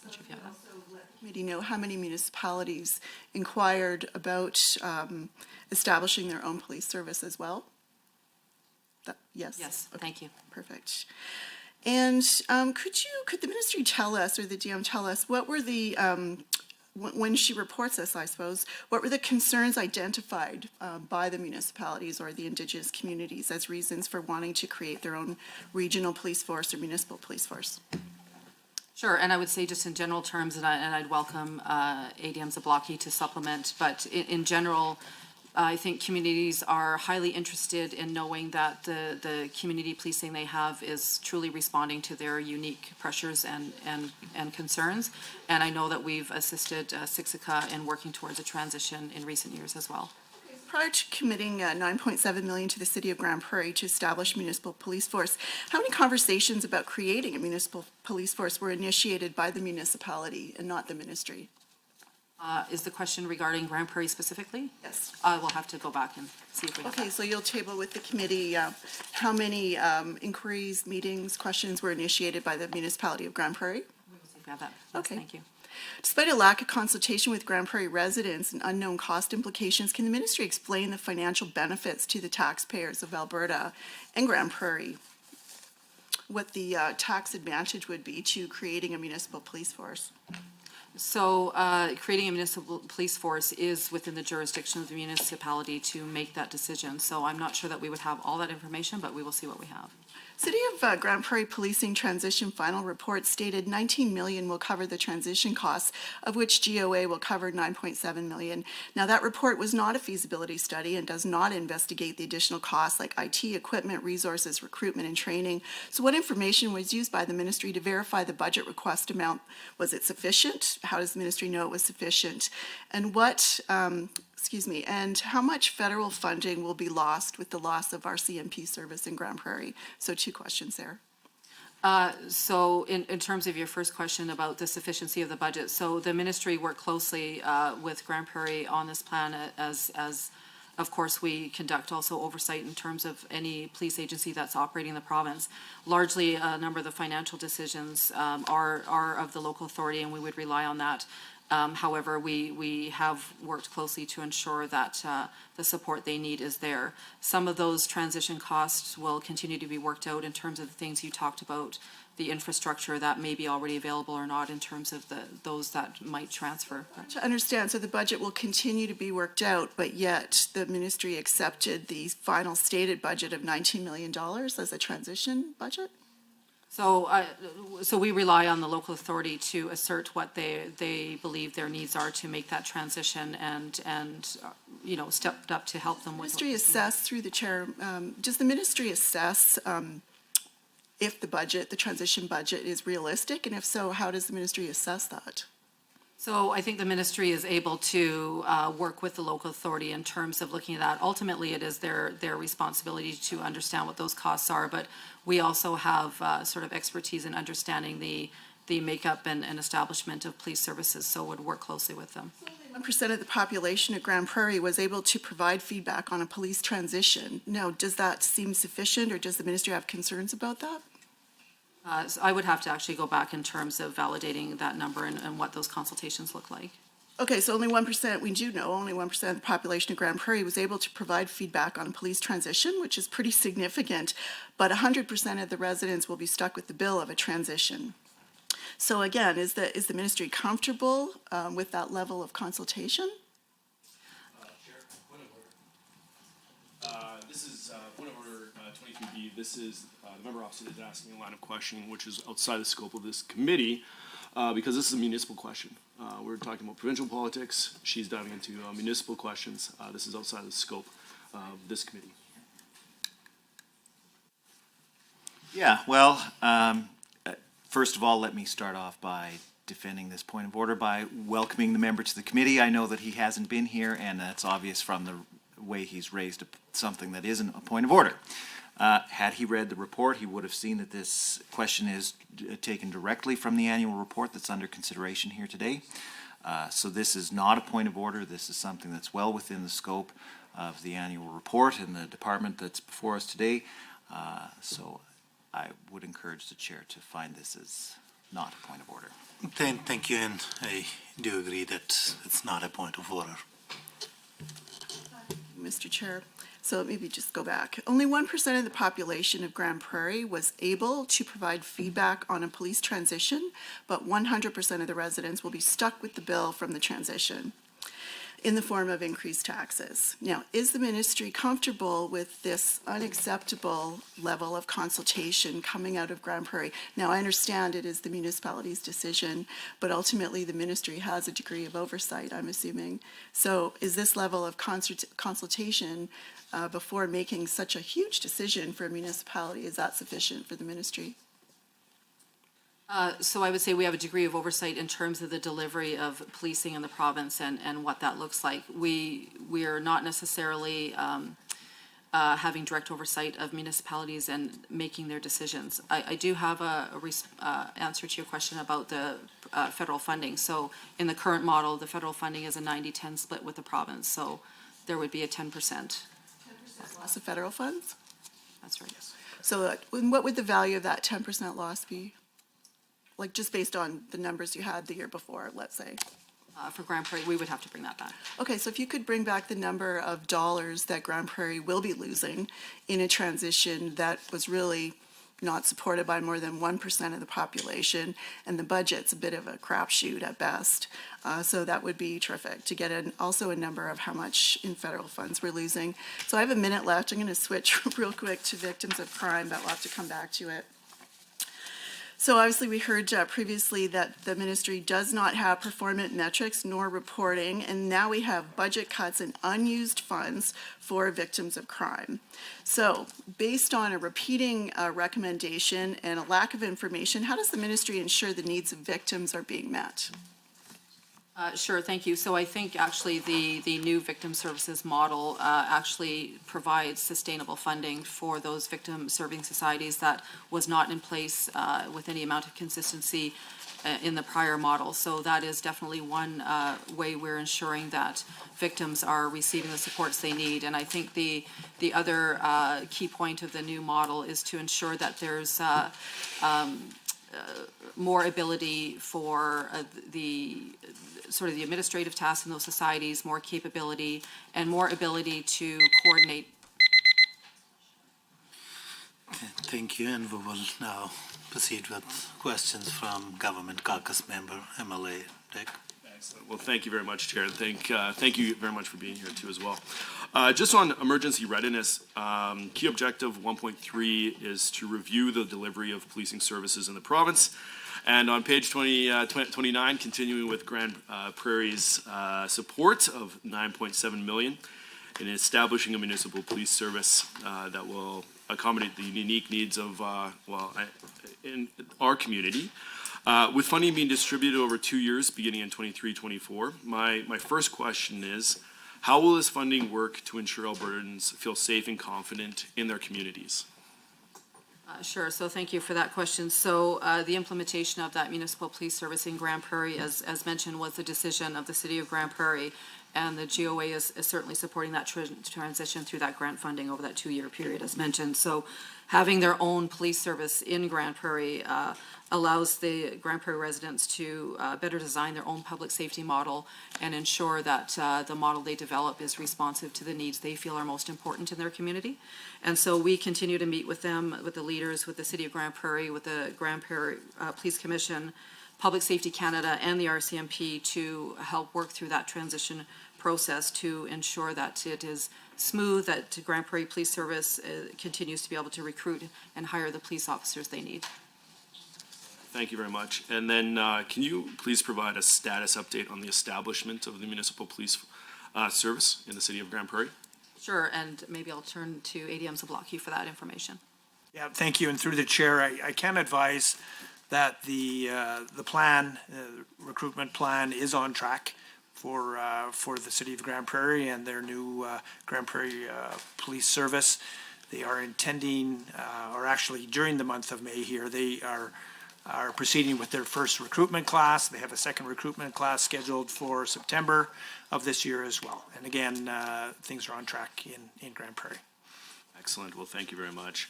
So also let the committee know how many municipalities inquired about establishing their own police service as well? Yes? Yes, Okay, thank you. perfect. And could the ministry tell us, or the DM tell us, what were the when she reports this, I suppose, what were the concerns identified by the municipalities or the Indigenous communities as reasons for wanting to create their own regional police force or municipal police force? Sure, and I would say just in general terms, and I'd welcome ADM Zablocki to supplement, but in general, I think communities are highly interested in knowing that the community policing they have is truly responding to their unique pressures and concerns. And I know that we've assisted Siksika in working towards a transition in recent years as well. Prior to committing $9.7 million to the city of Grand Prairie to establish municipal police force, how many conversations about creating a municipal police force were initiated by the municipality and not the ministry? Is the question regarding Grand Prairie specifically? Yes. We'll have to go back and see if we have Okay, that. so you'll table with the committee how many inquiries, meetings, questions were initiated by the municipality of Grand Prairie? We'll see if we have that. Yes, Okay. thank you. Despite a lack of consultation with Grand Prairie residents and unknown cost implications, can the ministry explain the financial benefits to the taxpayers of Alberta and Grand Prairie? What the tax advantage would be to creating a municipal police force? So creating a municipal police force is within the jurisdiction of the municipality to make that decision. So I'm not sure that we would have all that information, but we will see what we have. City of Grand Prairie Policing Transition Final Report stated 19 million will cover the transition costs, of which GOA will cover 9.7 million. Now, that report was not a feasibility study and does not investigate the additional costs like IT, equipment, resources, recruitment, and training. So what information was used by the ministry to verify the budget request amount? Was it sufficient? How does the ministry know it was sufficient? And and how much federal funding will be lost with the loss of our CMP service in Grand Prairie? So 2 questions there. So in terms of your first question about the sufficiency of the budget, so the ministry worked closely with Grand Prairie on this plan as of course we conduct also oversight in terms of any police agency that's operating in the province. Largely a number of the financial decisions are of the local authority and we would rely on that. However, we have worked closely to ensure that the support they need is there. Some of those transition costs will continue to be worked out in terms of the things you talked about, the infrastructure that may be already available or not in terms of those that might transfer. To understand, so the budget will continue to be worked out, but yet the ministry accepted the final stated budget of $19 million as a transition budget? So we rely on the local authority to assert what they believe their needs are to make that transition and stepped up to help them with. Ministry assess through the chair, does the ministry assess if the transition budget is realistic? And if so, how does the ministry assess that? So I think the ministry is able to work with the local authority in terms of looking at that. Ultimately, it is their responsibility to understand what those costs are, but we also have sort of expertise in understanding the makeup and establishment of police services, so would work closely with them. 1% of the population of Grand Prairie was able to provide feedback on a police transition. Now, does that seem sufficient, or does the ministry have concerns about that? So I would have to actually go back in terms of validating that number and what those consultations look like. Okay, so only 1%, we do know, only 1% of the population of Grand Prairie was able to provide feedback on police transition, which is pretty significant, but 100% of the residents will be stuck with the bill of a transition. So again, is the ministry comfortable with that level of consultation? Chair, point of order. This is point of order 23B. This is the member opposite is asking a line of questioning, which is outside the scope of this committee, because this is a municipal question. We're talking about provincial politics. She's diving into municipal questions. This is outside the scope of this committee. Yeah, well, first of all, let me start off by defending this point of order by welcoming the member to the committee. I know that he hasn't been here, and that's obvious from the way he's raised something that isn't a point of order. Had he read the report, he would have seen that this question is taken directly from the annual report that's under consideration here today. So this is not a point of order. This is something that's well within the scope of the annual report and the department that's before us today. So I would encourage the chair to find this as not a point of order. Thank you, and I do agree that it's not a point of order. Mr. Chair, So maybe just go back. Only 1% of the population of Grand Prairie was able to provide feedback on a police transition, but 100% of the residents will be stuck with the bill from the transition in the form of increased taxes. Now, is the ministry comfortable with this unacceptable level of consultation coming out of Grand Prairie? Now, I understand it is the municipality's decision, but ultimately the ministry has a degree of oversight, I'm assuming. So is this level of consultation before making such a huge decision for a municipality, is that sufficient for the ministry? So I would say we have a degree of oversight in terms of the delivery of policing in the province and what that looks like. We are not necessarily having direct oversight of municipalities and making their decisions. I do have a answer to your question about the federal funding. So in the current model, the federal funding is a 90-10 split with the province. So there would be a 10%. 10% loss of federal funds? That's right. So what would the value of that 10% loss be? Like just based on the numbers you had the year before, let's say. For Grand Prairie, we would have to bring that back. Okay, so if you could bring back the number of dollars that Grand Prairie will be losing in a transition that was really not supported by more than 1% of the population, and the budget's a bit of a crapshoot at best. So that would be terrific to get also a number of how much in federal funds we're losing. So I have a minute left. I'm going to switch real quick to victims of crime, but we'll have to come back to it. So obviously we heard previously that the ministry does not have performance metrics nor reporting, and now we have budget cuts and unused funds for victims of crime. So based on a repeating recommendation and a lack of information, how does the ministry ensure the needs of victims are being met? Sure, thank you. So I think actually the new victim services model actually provides sustainable funding for those victim serving societies that was not in place with any amount of consistency in the prior model. So that is definitely one way we're ensuring that victims are receiving the supports they need. And I think the other key point of the new model is to ensure that there's more ability for the administrative tasks in those societies, more capability, and more ability to coordinate. Thank you, and we will now proceed with questions from Government Caucus Member MLA Dick. Excellent. Well, thank you very much, Chair, and thank you very much for being here too as well. Just on emergency readiness, key objective 1.3 is to review the delivery of policing services in the province. And on page 29, continuing with Grand Prairie's support of $9.7 million in establishing a municipal police service that will accommodate the unique needs of, in our community. With funding being distributed over 2 years, beginning in 23-24, my first question is, how will this funding work to ensure Albertans feel safe and confident in their communities? Sure, so thank you for that question. So the implementation of that municipal police service in Grand Prairie, as mentioned, was the decision of the City of Grand Prairie, and the GOA is certainly supporting that transition through that grant funding over that 2-year period, as mentioned. So having their own police service in Grand Prairie allows the Grand Prairie residents to better design their own public safety model and ensure that the model they develop is responsive to the needs they feel are most important in their community. And so we continue to meet with them, with the leaders, with the City of Grand Prairie, with the Grand Prairie Police Commission, Public Safety Canada, and the RCMP to help work through that transition process to ensure that it is smooth, that Grand Prairie Police Service continues to be able to recruit and hire the police officers they need. Thank you very much. And then can you please provide a status update on the establishment of the municipal police service in the City of Grand Prairie? Sure, and maybe I'll turn to ADM Zablocki for that information. Yeah, thank you. And through the chair, I can advise that the plan, recruitment plan, is on track for the City of Grand Prairie and their new Grand Prairie Police Service. They are intending, or actually during the month of May here, they are proceeding with their first recruitment class. They have a second recruitment class scheduled for September of this year as well. And again, things are on track in Grand Prairie. Excellent. Well, thank you very much.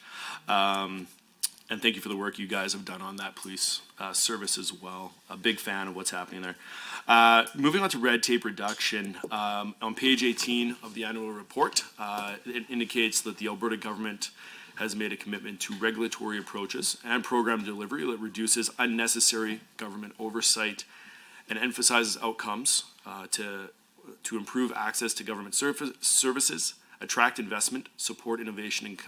And thank you for the work you guys have done on that police service as well. A big fan of what's happening there. Moving on to red tape reduction, on page 18 of the annual report, it indicates that the Alberta government has made a commitment to regulatory approaches and program delivery that reduces unnecessary government oversight and emphasizes outcomes to improve access to government services, attract investment, support innovation and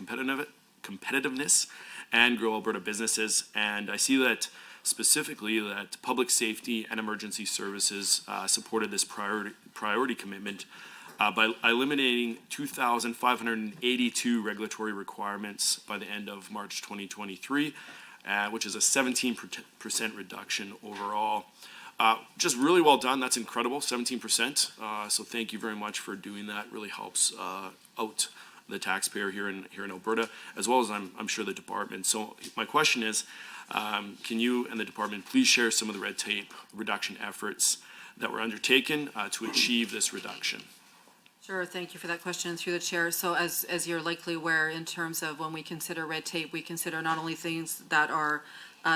competitiveness, and grow Alberta businesses. And I see that specifically that public safety and emergency services supported this priority commitment by eliminating 2,582 regulatory requirements by the end of March 2023, which is a 17% reduction overall. Just really well done. That's incredible, 17%. So thank you very much for doing that. Really helps out the taxpayer here in Alberta, as well as I'm sure the department. So my question is, can you and the department please share some of the red tape reduction efforts that were undertaken to achieve this reduction? Sure, thank you for that question through the chair. So as you're likely aware, in terms of when we consider red tape, we consider not only things that are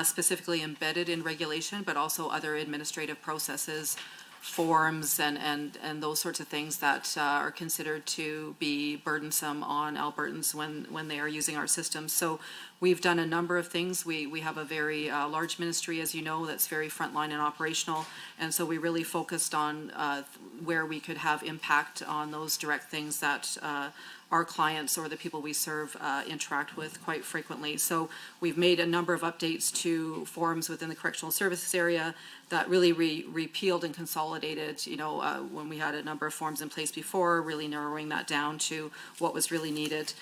specifically embedded in regulation, but also other administrative processes, forms, and those sorts of things that are considered to be burdensome on Albertans when they are using our systems. So we've done a number of things. We have a very large ministry, as you know, that's very frontline and operational, and so we really focused on where we could have impact on those direct things that our clients or the people we serve interact with quite frequently. So we've made a number of updates to forms within the correctional services area that really repealed and consolidated, when we had a number of forms in place before, really narrowing that down to what was really needed.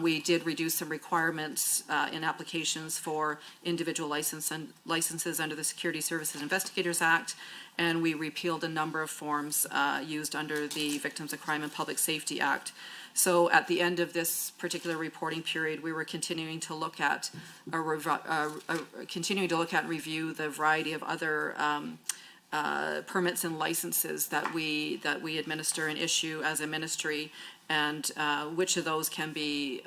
We did reduce some requirements in applications for individual licenses under the Security Services Investigators Act, and we repealed a number of forms used under the Victims of Crime and Public Safety Act. So at the end of this particular reporting period, we were continuing to look at and review the variety of other permits and licenses that we administer and issue as a ministry, and which of those can be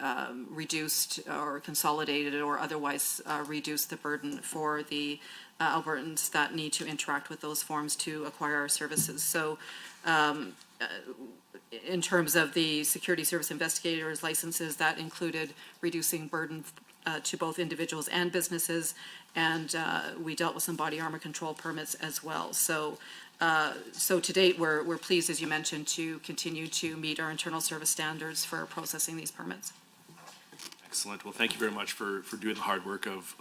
reduced or consolidated or otherwise reduce the burden for the Albertans that need to interact with those forms to acquire our services. So in terms of the security service investigators licenses, that included reducing burden to both individuals and businesses, and we dealt with some body armor control permits as well. So to date, we're pleased, as you mentioned, to continue to meet our internal service standards for processing these permits. Excellent. Well, thank you very much for doing the hard work of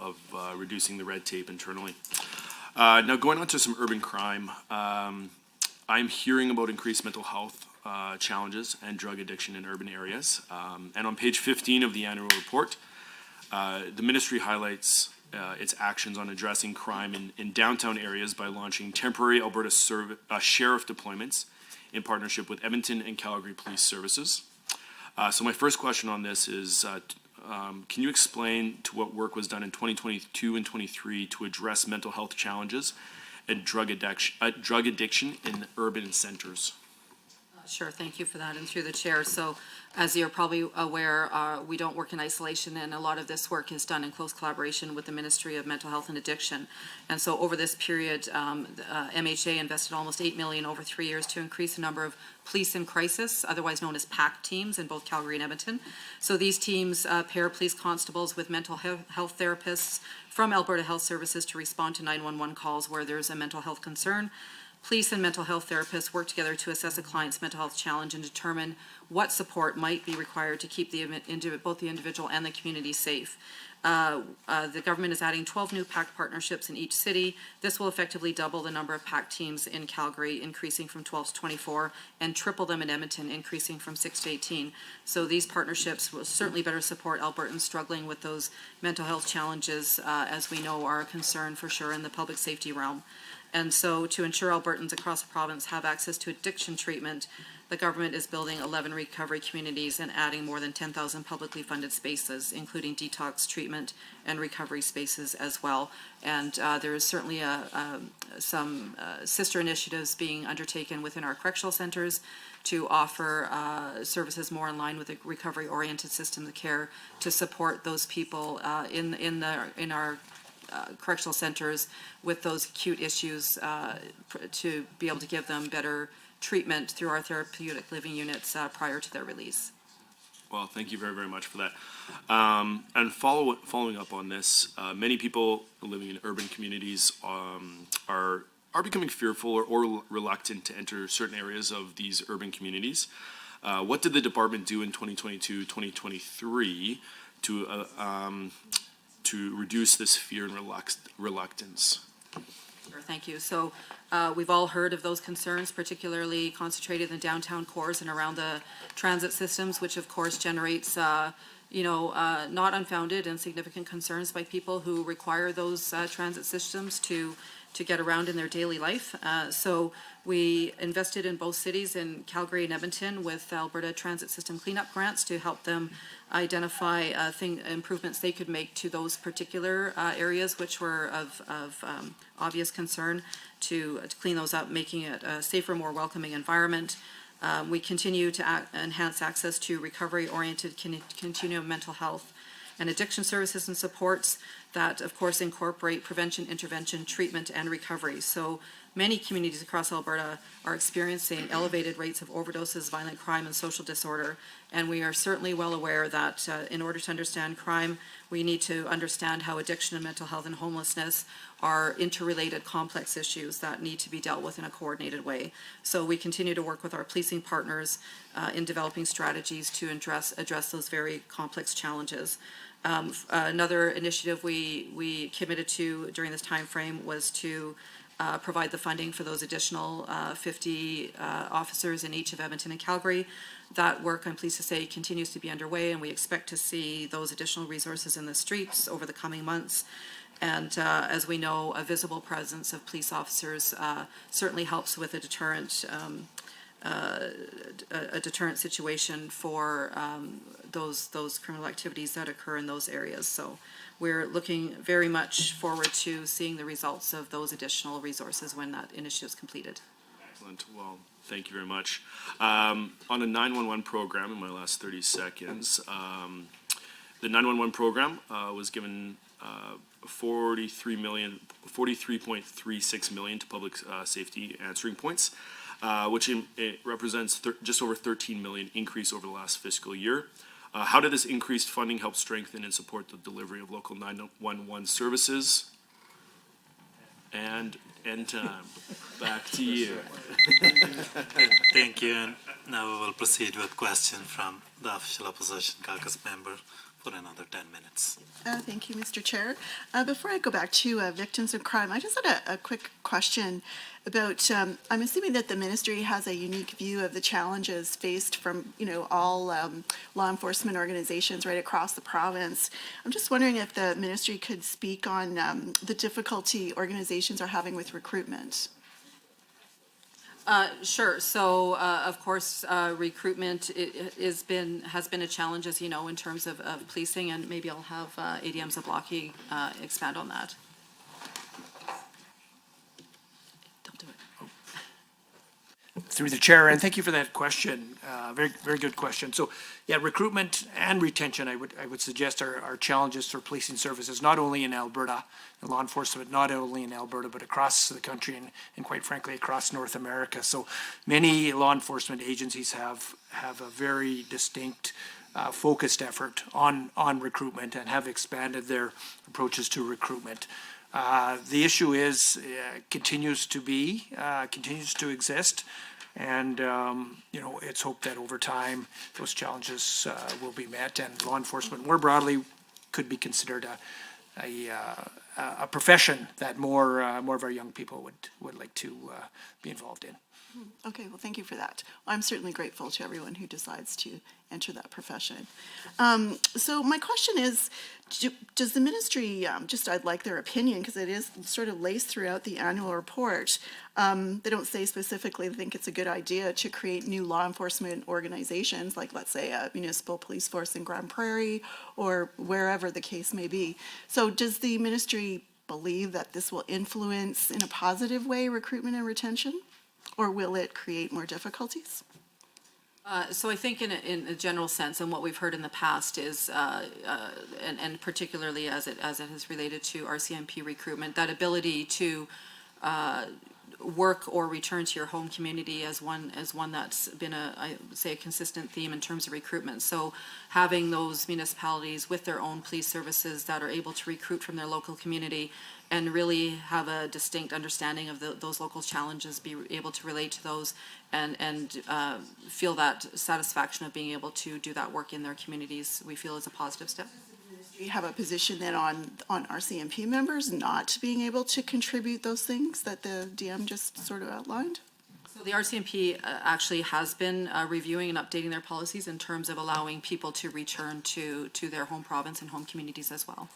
reducing the red tape internally. Now, going on to some urban crime, I'm hearing about increased mental health challenges and drug addiction in urban areas. And on page 15 of the annual report, the ministry highlights its actions on addressing crime in downtown areas by launching temporary Alberta sheriff deployments in partnership with Edmonton and Calgary Police Services. So my first question on this is, can you explain to what work was done in 2022 and 23 to address mental health challenges and drug addiction in urban centers? Sure, thank you for that, and through the chair. So as you're probably aware, we don't work in isolation, and a lot of this work is done in close collaboration with the Ministry of Mental Health and Addiction. And so over this period, MHA invested almost $8 million over 3 years to increase the number of police in crisis, otherwise known as PAC teams, in both Calgary and Edmonton. So these teams pair police constables with mental health therapists from Alberta Health Services to respond to 911 calls where there's a mental health concern. Police and mental health therapists work together to assess a client's mental health challenge and determine what support might be required to keep both the individual and the community safe. The government is adding 12 new PAC partnerships in each city. This will effectively double the number of PAC teams in Calgary, increasing from 12 to 24, and triple them in Edmonton, increasing from 6 to 18. So these partnerships will certainly better support Albertans struggling with those mental health challenges, as we know are a concern for sure in the public safety realm. And so to ensure Albertans across the province have access to addiction treatment, the government is building 11 recovery communities and adding more than 10,000 publicly funded spaces, including detox, treatment, and recovery spaces as well. And there is certainly some sister initiatives being undertaken within our correctional centers to offer services more in line with a recovery-oriented system of care to support those people in our correctional centers with those acute issues to be able to give them better treatment through our therapeutic living units prior to their release. Well, thank you very, very much for that. And following up on this, many people living in urban communities are becoming fearful or reluctant to enter certain areas of these urban communities. What did the department do in 2022, 2023 to reduce this fear and reluctance? Sure, thank you. So we've all heard of those concerns, particularly concentrated in downtown cores and around the transit systems, which of course generates not unfounded and significant concerns by people who require those transit systems to get around in their daily life. So we invested in both cities, in Calgary and Edmonton, with Alberta Transit System cleanup grants to help them identify improvements they could make to those particular areas which were of obvious concern to clean those up, making it a safer, more welcoming environment. We continue to enhance access to recovery-oriented continuum mental health and addiction services and supports that, of course, incorporate prevention, intervention, treatment, and recovery. So many communities across Alberta are experiencing elevated rates of overdoses, violent crime, and social disorder. And we are certainly well aware that in order to understand crime, we need to understand how addiction and mental health and homelessness are interrelated complex issues that need to be dealt with in a coordinated way. So we continue to work with our policing partners in developing strategies to address those very complex challenges. Another initiative we committed to during this time frame was to provide the funding for those additional 50 officers in each of Edmonton and Calgary. That work, I'm pleased to say, continues to be underway, and we expect to see those additional resources in the streets over the coming months. And as we know, a visible presence of police officers certainly helps with a deterrent situation for those criminal activities that occur in those areas. So we're looking very much forward to seeing the results of those additional resources when that initiative is completed. Excellent. Well, thank you very much. On a 911 program, in my last 30 seconds, the 911 program was given 43.36 million to public safety answering points, which it represents just over 13 million increase over the last fiscal year. How did this increased funding help strengthen and support the delivery of local 911 services? And back to you. Thank you. And now we will proceed with question from the official opposition caucus member for another 10 minutes. Thank you, Mr. Chair. Before I go back to victims of crime, I just had a quick question about, I'm assuming that the ministry has a unique view of the challenges faced from, all law enforcement organizations right across the province. I'm just wondering if the ministry could speak on the difficulty organizations are having with recruitment. Sure. So, of course, recruitment has been a challenge, as you know, in terms of policing, and maybe I'll have ADM Zablocki expand on that. Don't do it. Through the chair, and thank you for that question. Very, very good question. So, yeah, recruitment and retention, I would suggest are challenges for policing services, not only in Alberta and law enforcement, not only in Alberta, but across the country and quite frankly, across North America. So many law enforcement agencies have a very distinct focused effort on recruitment and have expanded their approaches to recruitment. The issue continues to exist. And, it's hoped that over time, those challenges will be met, and law enforcement more broadly could be considered a profession that more of our young people would like to be involved in. Okay, well, thank you for that. I'm certainly grateful to everyone who decides to enter that profession. So my question is, does the ministry, I'd like their opinion, because it is sort of laced throughout the annual report. They don't say specifically they think it's a good idea to create new law enforcement organizations, like let's say a municipal police force in Grand Prairie or wherever the case may be. So does the ministry believe that this will influence in a positive way recruitment and retention? Or will it create more difficulties? So I think in a general sense, and what we've heard in the past is, and particularly as it has related to RCMP recruitment, that ability to work or return to your home community as one that's been I would say a consistent theme in terms of recruitment. So having those municipalities with their own police services that are able to recruit from their local community and really have a distinct understanding of those local challenges, be able to relate to those and feel that satisfaction of being able to do that work in their communities, we feel is a positive step. Do you have a position then on RCMP members not being able to contribute those things that the DM just sort of outlined? So the RCMP actually has been reviewing and updating their policies in terms of allowing people to return to their home province and home communities as well.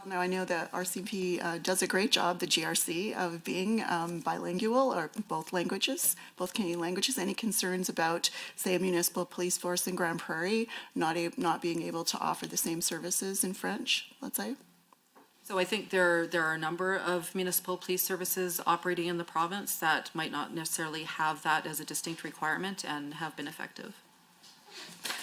Now, I know that RCMP does a great job, the GRC, of being bilingual or both languages, both Canadian languages. Any concerns about, say, a municipal police force in Grand Prairie not being able to offer the same services in French, let's say? So I think there are a number of municipal police services operating in the province that might not necessarily have that as a distinct requirement and have been effective.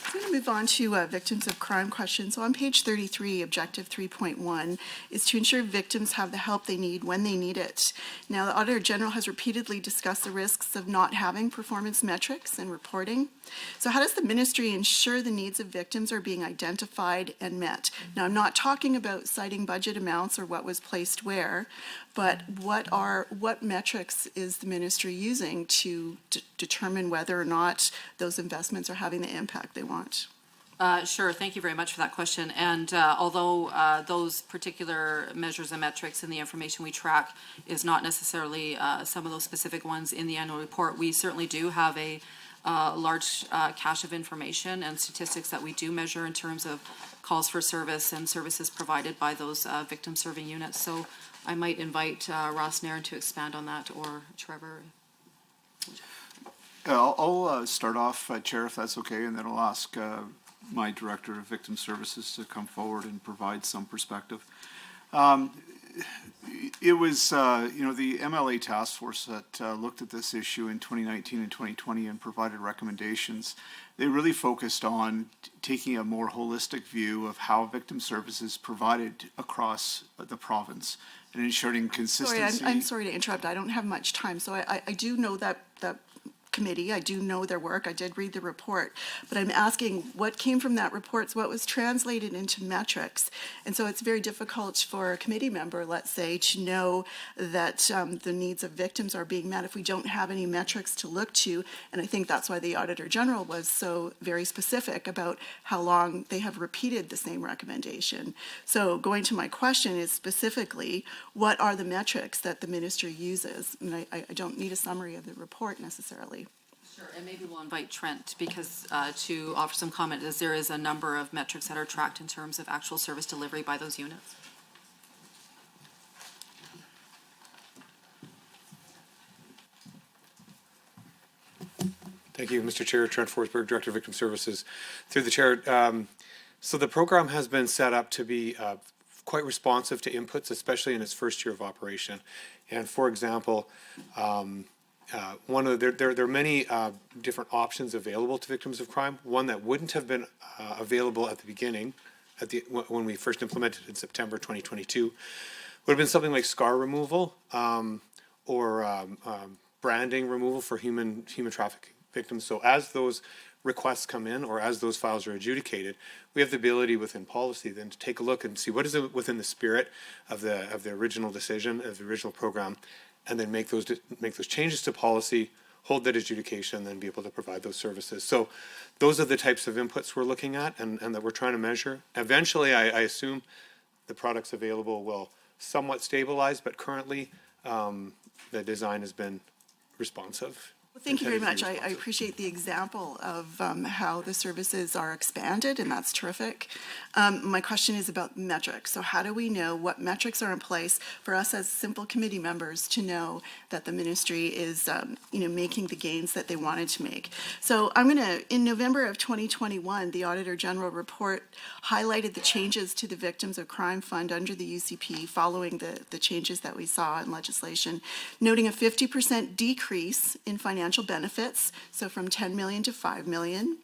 I'm going to move on to victims of crime questions. So on page 33, objective 3.1 is to ensure victims have the help they need when they need it. Now, the Auditor General has repeatedly discussed the risks of not having performance metrics and reporting. So how does the ministry ensure the needs of victims are being identified and met? Now, I'm not talking about citing budget amounts or what was placed where, but what metrics is the ministry using to determine whether or not those investments are having the impact they want? Sure, thank you very much for that question. And although those particular measures and metrics and the information we track is not necessarily some of those specific ones in the annual report, we certainly do have a large cache of information and statistics that we do measure in terms of calls for service and services provided by those victim serving units. So I might invite Ross Nairn to expand on that, or Trevor. I'll start off, Chair, if that's okay, and then I'll ask my Director of Victim Services to come forward and provide some perspective. It was, the MLA task force that looked at this issue in 2019 and 2020 and provided recommendations. They really focused on taking a more holistic view of how victim services provided across the province and ensuring consistency. Sorry, I'm sorry to interrupt. I don't have much time. So I do know that committee. I do know their work. I did read the report, but I'm asking what came from that report, what was translated into metrics. And so it's very difficult for a committee member, let's say, to know that the needs of victims are being met if we don't have any metrics to look to. And I think that's why the Auditor General was so very specific about how long they have repeated the same recommendation. So going to my question is specifically, what are the metrics that the ministry uses? And I don't need a summary of the report necessarily. Sure, and maybe we'll invite Trent because to offer some comment, as there is a number of metrics that are tracked in terms of actual service delivery by those units. Thank you, Mr. Chair. Trent Forsberg, Director of Victim Services. Through the Chair, so the program has been set up to be quite responsive to inputs, especially in its first year of operation. And for example, there are many different options available to victims of crime. One that wouldn't have been available at the beginning, when we first implemented in September 2022, would have been something like scar removal or branding removal for human trafficking victims. So as those requests come in or as those files are adjudicated, we have the ability within policy then to take a look and see what is within the spirit of the original decision, of the original program, and then make those changes to policy, hold that adjudication, and then be able to provide those services. So those are the types of inputs we're looking at and that we're trying to measure. Eventually, I assume the products available will somewhat stabilize, but currently the design has been responsive Well, thank you very intended much. to be I responsive. appreciate the example of how the services are expanded, and that's terrific. My question is about metrics. So how do we know what metrics are in place for us as simple committee members to know that the ministry is, making the gains that they wanted to make? So in November of 2021, the Auditor General report highlighted the changes to the Victims of Crime Fund under the UCP following the changes that we saw in legislation, noting a 50% decrease in financial benefits, so from 10 million to 5 million,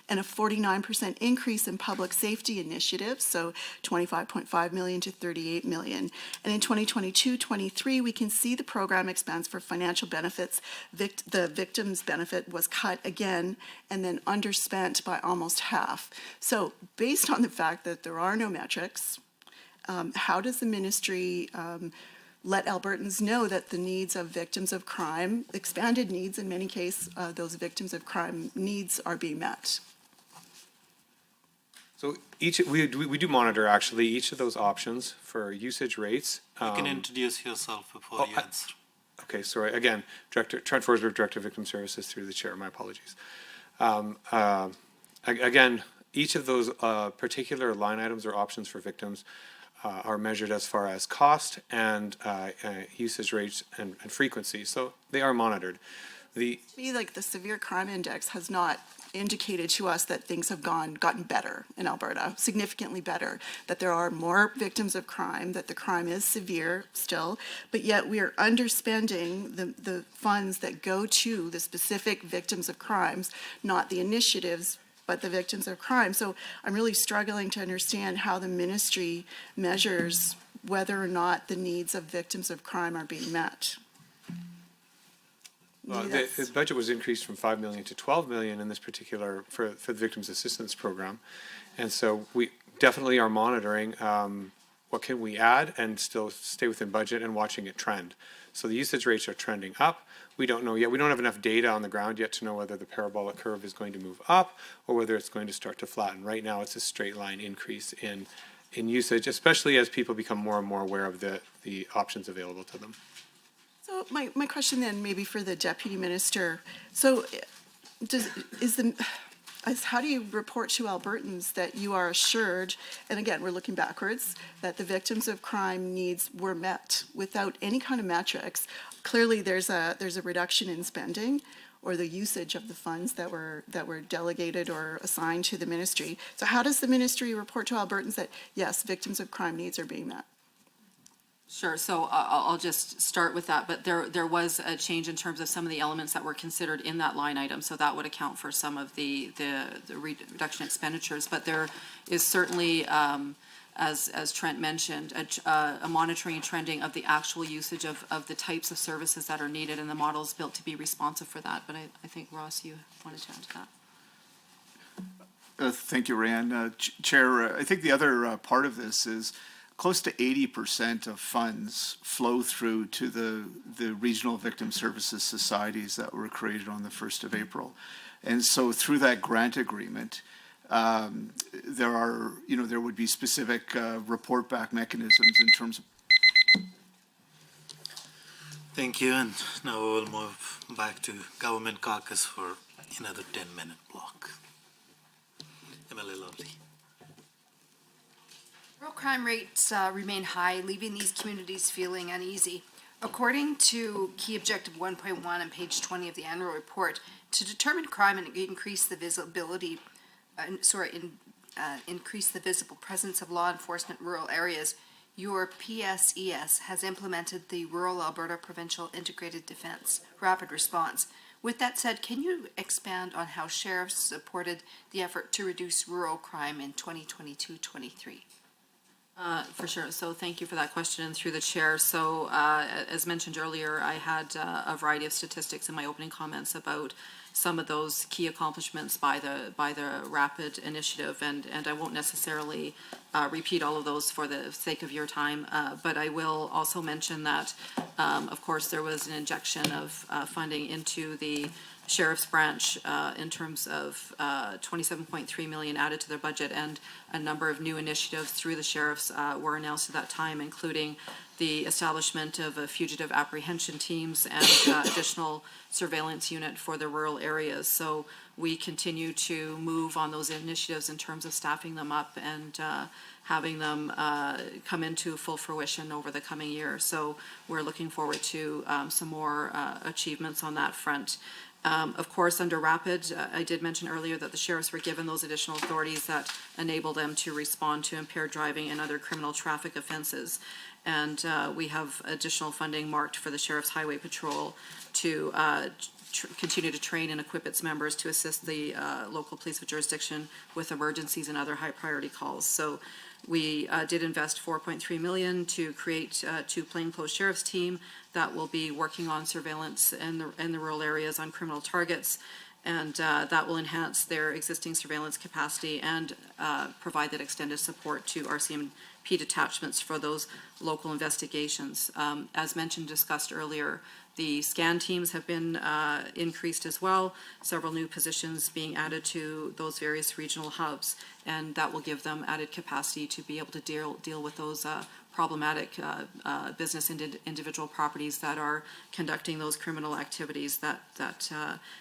and a 49% increase in public safety initiatives, so 25.5 million to 38 million. And in 2022-23, we can see the program expense for financial benefits. The victim's benefit was cut again and then underspent by almost half. So based on the fact that there are no metrics, how does the ministry let Albertans know that the needs of victims of crime, expanded needs in many cases, those victims of crime needs are being met? So we do monitor actually each of those options for usage rates. You can introduce yourself before you answer. Okay, sorry. Again, Trent Forsberg, Director of Victim Services, through the chair. My apologies. Again, each of those particular line items or options for victims are measured as far as cost and usage rates and frequency. So they are monitored. The severe crime index has not indicated to us that things have gotten better in Alberta, significantly better, that there are more victims of crime, that the crime is severe still, but yet we are underspending the funds that go to the specific victims of crimes, not the initiatives, but the victims of crime. So I'm really struggling to understand how the ministry measures whether or not the needs of victims of crime are being met. The budget was increased from 5 million to 12 million in this particular for the Victims Assistance Program, and so we definitely are monitoring what can we add and still stay within budget and watching it trend. So the usage rates are trending up. We don't know yet. We don't have enough data on the ground yet to know whether the parabolic curve is going to move up or whether it's going to start to flatten. Right now, it's a straight line increase in usage, especially as people become more and more aware of the options available to them. So my question then, maybe for the Deputy Minister, so how do you report to Albertans that you are assured, and again, we're looking backwards, that the victims of crime needs were met without any kind of metrics? Clearly, there's a reduction in spending or the usage of the funds that were delegated or assigned to the ministry. So how does the ministry report to Albertans that, yes, victims of crime needs are being met? Sure, so I'll just start with that, but there was a change in terms of some of the elements that were considered in that line item, so that would account for some of the reduction in expenditures, but there is certainly, as Trent mentioned, a monitoring and trending of the actual usage of the types of services that are needed, and the model is built to be responsive for that, but I think, Ross, you wanted to add to that. Thank you, Rand. Chair, I think the other part of this is close to 80% of funds flow through to the regional victim services societies that were created on the 1st of April. And so through that grant agreement, there would be specific report back mechanisms in terms of. Thank you, and now we'll move back to Government Caucus for another 10-minute block. MLA Lovely. Rural crime rates remain high, leaving these communities feeling uneasy. According to Key Objective 1.1 on page 20 of the annual report, to determine crime and increase the visibility, increase the visible presence of law enforcement in rural areas, your PSES has implemented the Rural Alberta Provincial Integrated Defense Rapid Response. With that said, can you expand on how sheriffs supported the effort to reduce rural crime in 2022-23? For sure. So thank you for that question through the chair. So as mentioned earlier, I had a variety of statistics in my opening comments about some of those key accomplishments by the RAPID initiative, and I won't necessarily repeat all of those for the sake of your time, but I will also mention that, of course, there was an injection of funding into the Sheriff's Branch in terms of 27.3 million added to their budget, and a number of new initiatives through the sheriffs were announced at that time, including the establishment of a fugitive apprehension teams and additional surveillance unit for the rural areas. So we continue to move on those initiatives in terms of staffing them up and having them come into full fruition over the coming year. So we're looking forward to some more achievements on that front. Of course, under RAPID, I did mention earlier that the sheriffs were given those additional authorities that enable them to respond to impaired driving and other criminal traffic offenses. And we have additional funding marked for the Sheriff's Highway Patrol to continue to train and equip its members to assist the local police of jurisdiction with emergencies and other high priority calls. So we did invest $4.3 million to create 2 plainclothes sheriff's team that will be working on surveillance in the rural areas on criminal targets, and that will enhance their existing surveillance capacity and provide that extended support to RCMP detachments for those local investigations. As mentioned, discussed earlier, the scan teams have been increased as well, several new positions being added to those various regional hubs, and that will give them added capacity to be able to deal with those problematic business individual properties that are conducting those criminal activities that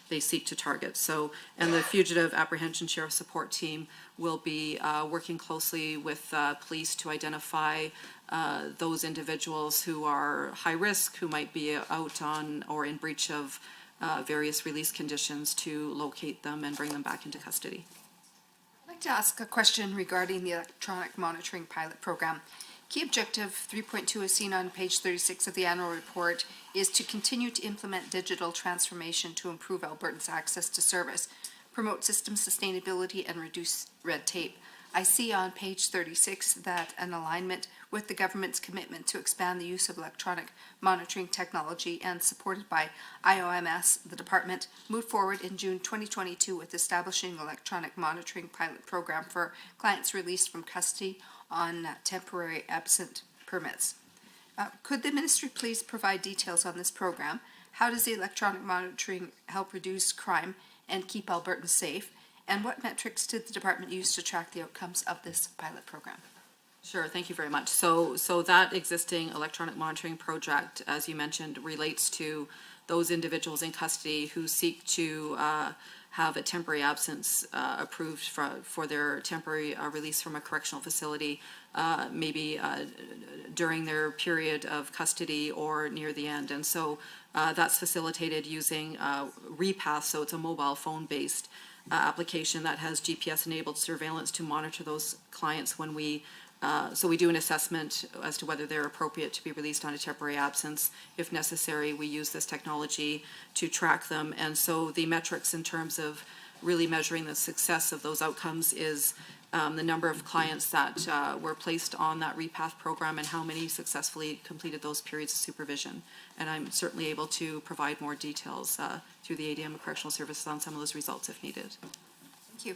they seek to target. So, and the Fugitive Apprehension Sheriff Support Team will be working closely with police to identify those individuals who are high risk, who might be out on or in breach of various release conditions, to locate them and bring them back into custody. I'd like to ask a question regarding the electronic monitoring pilot program. Key objective 3.2, as seen on page 36 of the annual report, is to continue to implement digital transformation to improve Albertans' access to service, promote system sustainability, and reduce red tape. I see on page 36 that an alignment with the government's commitment to expand the use of electronic monitoring technology, and supported by IOMS, the department moved forward in June 2022 with establishing an electronic monitoring pilot program for clients released from custody on temporary absent permits. Could the ministry please provide details on this program? How does the electronic monitoring help reduce crime and keep Albertans safe? And what metrics did the department use to track the outcomes of this pilot program? Sure, thank you very much. So that existing electronic monitoring project, as you mentioned, relates to those individuals in custody who seek to have a temporary absence approved for their temporary release from a correctional facility, maybe during their period of custody or near the end. And so that's facilitated using Repath, so it's a mobile phone-based application that has GPS-enabled surveillance to monitor those clients when we so we do an assessment as to whether they're appropriate to be released on a temporary absence. If necessary, we use this technology to track them. And so the metrics in terms of really measuring the success of those outcomes is the number of clients that were placed on that Repath program and how many successfully completed those periods of supervision. And I'm certainly able to provide more details through the ADM of Correctional Services on some of those results if needed. Thank you.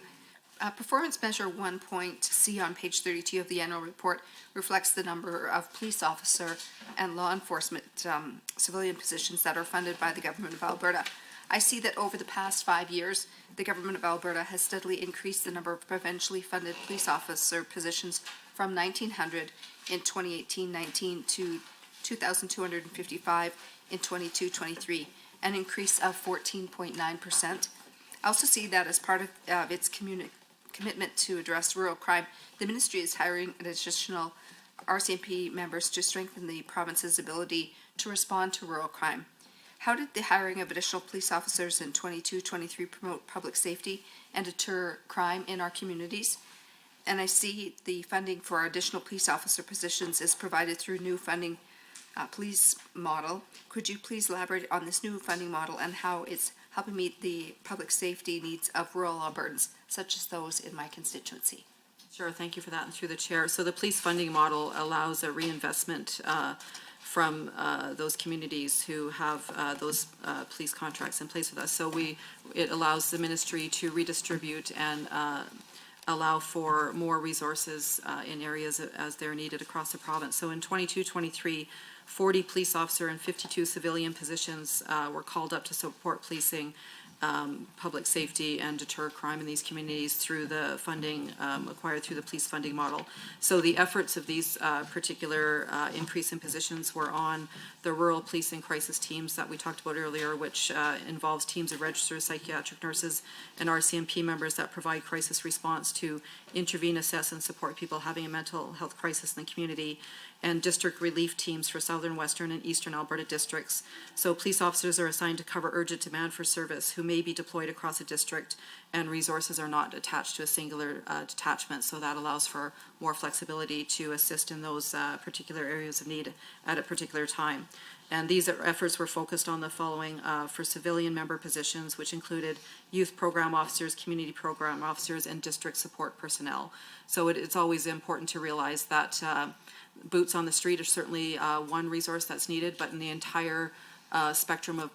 Performance measure 1.C on page 32 of the annual report reflects the number of police officer and law enforcement civilian positions that are funded by the Government of Alberta. I see that over the past 5 years, the Government of Alberta has steadily increased the number of provincially funded police officer positions from 1,900 in 2018-19 to 2,255 in 22-23, an increase of 14.9%. I also see that as part of its commitment to address rural crime, the ministry is hiring additional RCMP members to strengthen the province's ability to respond to rural crime. How did the hiring of additional police officers in 22-23 promote public safety and deter crime in our communities? And I see the funding for additional police officer positions is provided through new funding police model. Could you please elaborate on this new funding model and how it's helping meet the public safety needs of rural Albertans, such as those in my constituency? Sure, thank you for that, and through the chair. So the police funding model allows a reinvestment from those communities who have those police contracts in place with us. So it allows the ministry to redistribute and allow for more resources in areas as they're needed across the province. So in 22-23, 40 police officer and 52 civilian positions were called up to support policing, public safety and deter crime in these communities through the funding acquired through the police funding model. So the efforts of these particular increase in positions were on the rural police and crisis teams that we talked about earlier, which involves teams of registered psychiatric nurses and RCMP members that provide crisis response to intervene, assess, and support people having a mental health crisis in the community, and district relief teams for southern, western, and eastern Alberta districts. So police officers are assigned to cover urgent demand for service who may be deployed across a district, and resources are not attached to a singular detachment, so that allows for more flexibility to assist in those particular areas of need at a particular time. And these efforts were focused on the following for civilian member positions, which included youth program officers, community program officers, and district support personnel. So it's always important to realize that boots on the street are certainly one resource that's needed, but in the entire spectrum of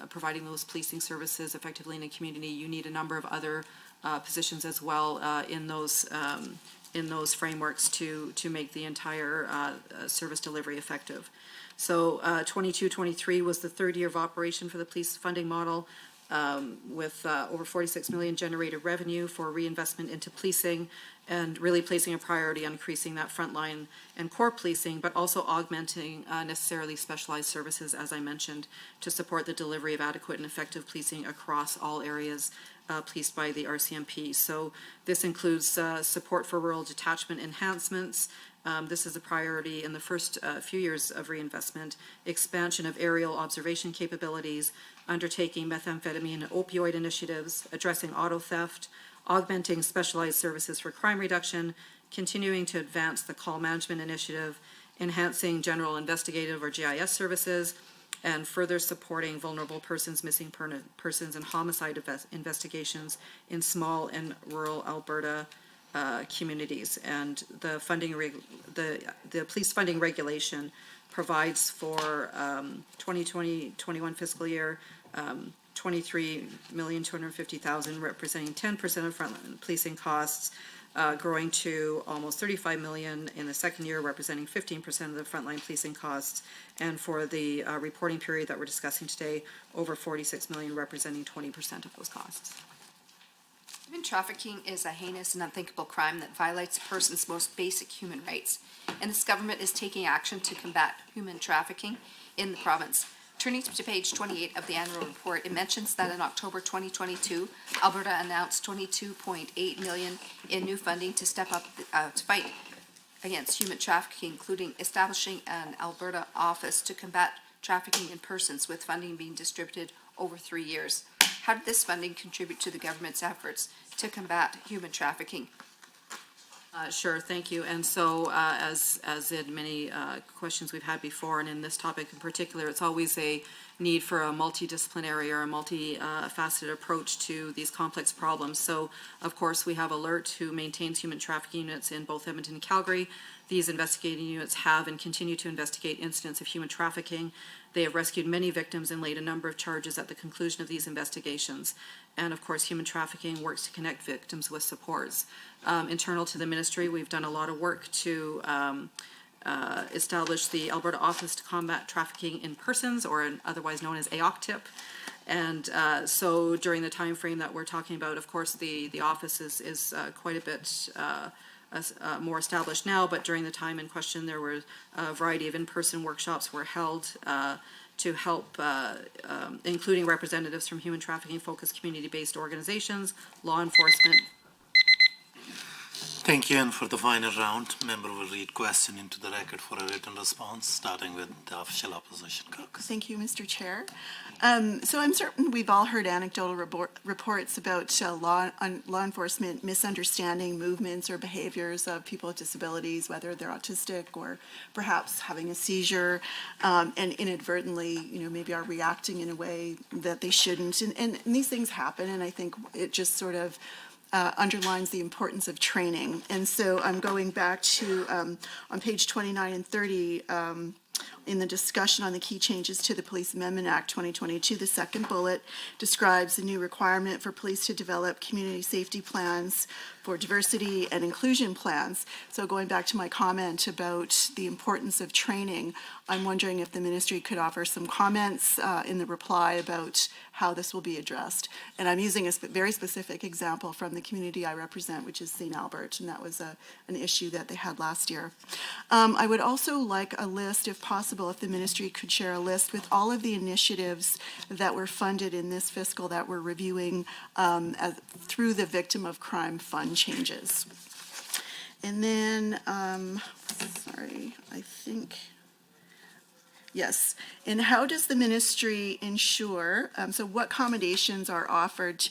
providing those policing services effectively in a community, you need a number of other positions as well in those frameworks to make the entire service delivery effective. So 22-23 was the third year of operation for the police funding model, with over 46 million generated revenue for reinvestment into policing, and really placing a priority on increasing that frontline and core policing, but also augmenting necessarily specialized services, as I mentioned, to support the delivery of adequate and effective policing across all areas policed by the RCMP. So this includes support for rural detachment enhancements. This is a priority in the first few years of reinvestment, expansion of aerial observation capabilities, undertaking methamphetamine and opioid initiatives, addressing auto theft, augmenting specialized services for crime reduction, continuing to advance the call management initiative, enhancing general investigative or GIS services, and further supporting vulnerable persons, missing persons, and homicide investigations in small and rural Alberta communities. And the funding, the police funding regulation provides for 2020-21 fiscal year 23,250,000, representing 10% of frontline policing costs, growing to almost 35 million in the second year, representing 15% of the frontline policing costs, and for the reporting period that we're discussing today, over 46 million, representing 20% of those costs. Human trafficking is a heinous and unthinkable crime that violates a person's most basic human rights, and this government is taking action to combat human trafficking in the province. Turning to page 28 of the annual report, it mentions that in October 2022, Alberta announced 22.8 million in new funding to step up to fight against human trafficking, including establishing an Alberta office to combat trafficking in persons, with funding being distributed over 3 years. How did this funding contribute to the government's efforts to combat human trafficking? Sure, thank you. And so, as in many questions we've had before, and in this topic in particular, it's always a need for a multidisciplinary or a multifaceted approach to these complex problems. So, of course, we have ALERT, who maintains human trafficking units in both Edmonton and Calgary. These investigating units have and continue to investigate incidents of human trafficking. They have rescued many victims and laid a number of charges at the conclusion of these investigations. And of course, human trafficking works to connect victims with supports. Internal to the ministry, we've done a lot of work to establish the Alberta Office to Combat Trafficking in Persons, or otherwise known as AOCTIP. And so during the time frame that we're talking about, of course, the office is quite a bit more established now, but during the time in question, there were a variety of in-person workshops were held to help, including representatives from human trafficking-focused community-based organizations, law enforcement. Thank you, and for the final round, member will read question into the record for a written response, starting with the official opposition caucus. Thank you, Mr. Chair. So I'm certain we've all heard anecdotal reports about law enforcement misunderstanding movements or behaviors of people with disabilities, whether they're autistic or perhaps having a seizure, and inadvertently, maybe are reacting in a way that they shouldn't. And these things happen, and I think it just sort of underlines the importance of training. And so I'm going back to on page 29 and 30, in the discussion on the key changes to the Police Amendment Act 2022, the second bullet describes the new requirement for police to develop community safety plans for diversity and inclusion plans. So going back to my comment about the importance of training, I'm wondering if the ministry could offer some comments in the reply about how this will be addressed. And I'm using a very specific example from the community I represent, which is St. Albert, and that was an issue that they had last year. I would also like a list, if possible, if the ministry could share a list with all of the initiatives that were funded in this fiscal that we're reviewing through the Victim of Crime Fund changes. And then, yes. And how does the ministry ensure, so what accommodations are offered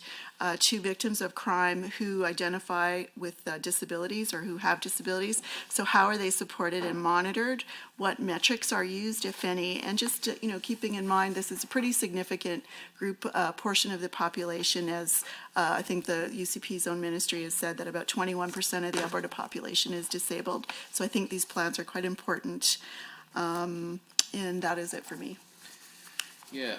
to victims of crime who identify with disabilities or who have disabilities? So how are they supported and monitored? What metrics are used, if any? And just, keeping in mind this is a pretty significant group, portion of the population, as I think the UCP's own ministry has said that about 21% of the Alberta population is disabled. So I think these plans are quite important. And that is it for me. Yeah.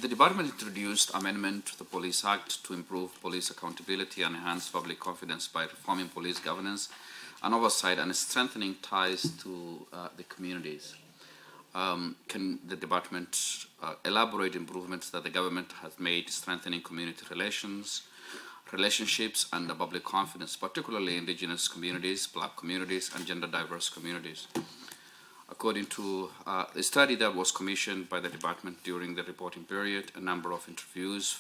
The department introduced amendment to the Police Act to improve police accountability and enhance public confidence by reforming police governance and oversight and strengthening ties to the communities. Can the department elaborate improvements that the government has made strengthening community relationships and the public confidence, particularly Indigenous communities, Black communities, and gender diverse communities? According to a study that was commissioned by the department during the reporting period, a number of interviews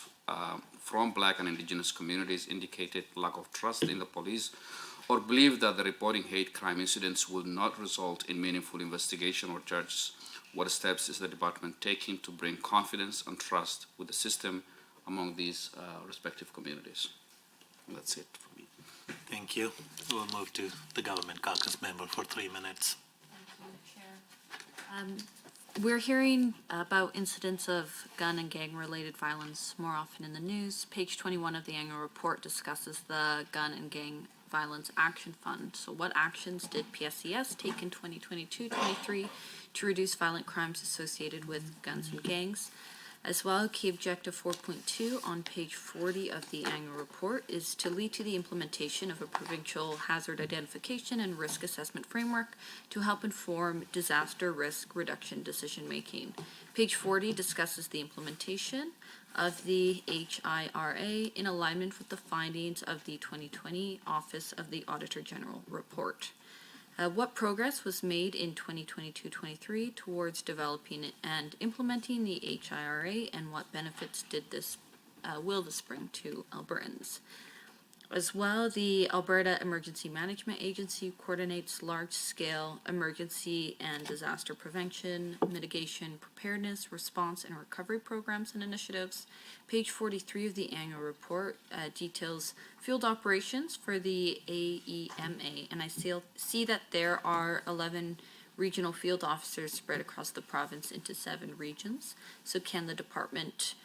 from Black and Indigenous communities indicated lack of trust in the police or believe that the reporting hate crime incidents will not result in meaningful investigation or charges. What steps is the department taking to bring confidence and trust with the system among these respective communities? And that's it for me. Thank you. We'll move to the Government Caucus member for 3 minutes. We're hearing about incidents of gun and gang-related violence more often in the news. Page 21 of the annual report discusses the Gun and Gang Violence Action Fund. So what actions did PSCS take in 2022-23 to reduce violent crimes associated with guns and gangs? As well, key objective 4.2 on page 40 of the annual report is to lead to the implementation of a provincial hazard identification and risk assessment framework to help inform disaster risk reduction decision making. Page 40 discusses the implementation of the HIRA in alignment with the findings of the 2020 Office of the Auditor General report. What progress was made in 2022-23 towards developing and implementing the HIRA, and what benefits did this will this bring to Albertans? As well, the Alberta Emergency Management Agency coordinates large-scale emergency and disaster prevention, mitigation, preparedness, response, and recovery programs and initiatives. Page 43 of the annual report details field operations for the AEMA, and I see that there are 11 regional field officers spread across the province into 7 regions. So can the department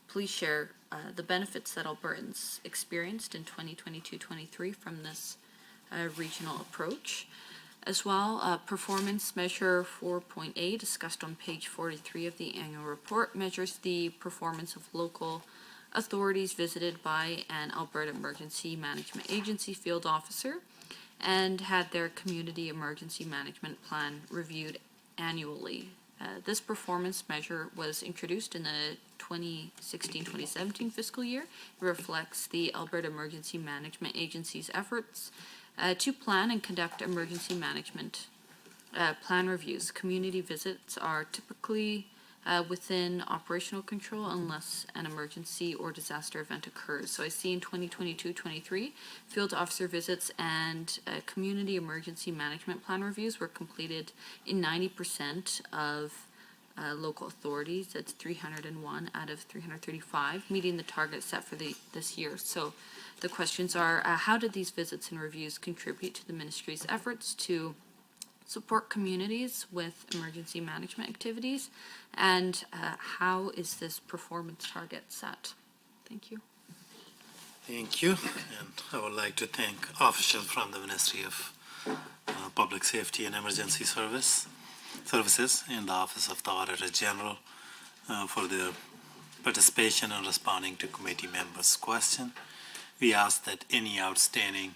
please share the benefits that Albertans experienced in 2022-23 from this regional approach? As well, performance measure 4.A, discussed on page 43 of the annual report, measures the performance of local authorities visited by an Alberta Emergency Management Agency field officer and had their community emergency management plan reviewed annually. This performance measure was introduced in the 2016-2017 fiscal year. It reflects the Alberta Emergency Management Agency's efforts to plan and conduct emergency management plan reviews. Community visits are typically within operational control unless an emergency or disaster event occurs. So I see in 2022-23, field officer visits and community emergency management plan reviews were completed in 90% of local authorities. That's 301 out of 335, meeting the target set for this year. So the questions are, how did these visits and reviews contribute to the ministry's efforts to support communities with emergency management activities, and how is this performance target set? Thank you. Thank you, and I would like to thank officials from the Ministry of Public Safety and Emergency Services and the Office of the Auditor General for their participation in responding to committee members' question. We ask that any outstanding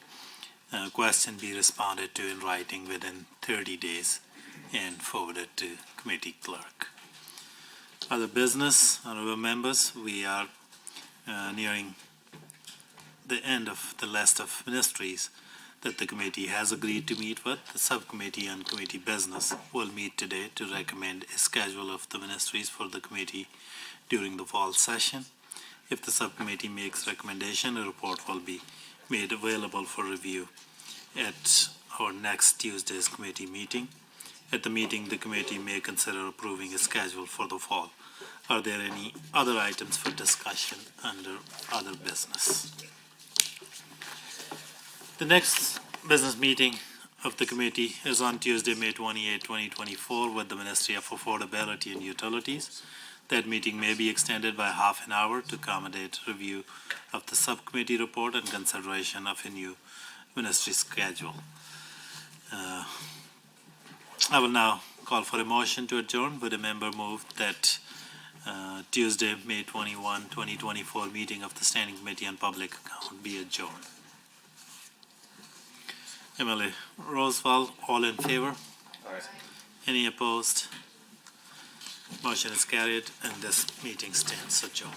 question be responded to in writing within 30 days and forwarded to committee clerk. Other business, honorable members, we are nearing the end of the list of ministries that the committee has agreed to meet with. The subcommittee on committee business will meet today to recommend a schedule of the ministries for the committee during the fall session. If the subcommittee makes recommendation, a report will be made available for review at our next Tuesday's committee meeting. At the meeting, the committee may consider approving a schedule for the fall. Are there any other items for discussion under other business? The next business meeting of the committee is on Tuesday, May 28, 2024, with the Ministry of Affordability and Utilities. That meeting may be extended by half an hour to accommodate review of the subcommittee report and consideration of a new ministry schedule. I will now call for a motion to adjourn. Would a member move that Tuesday, May 21, 2024 meeting of the Standing Committee on Public Account be adjourned? MLA Rosewall, all in favor? Aye. Any opposed? Motion is carried and this meeting stands adjourned.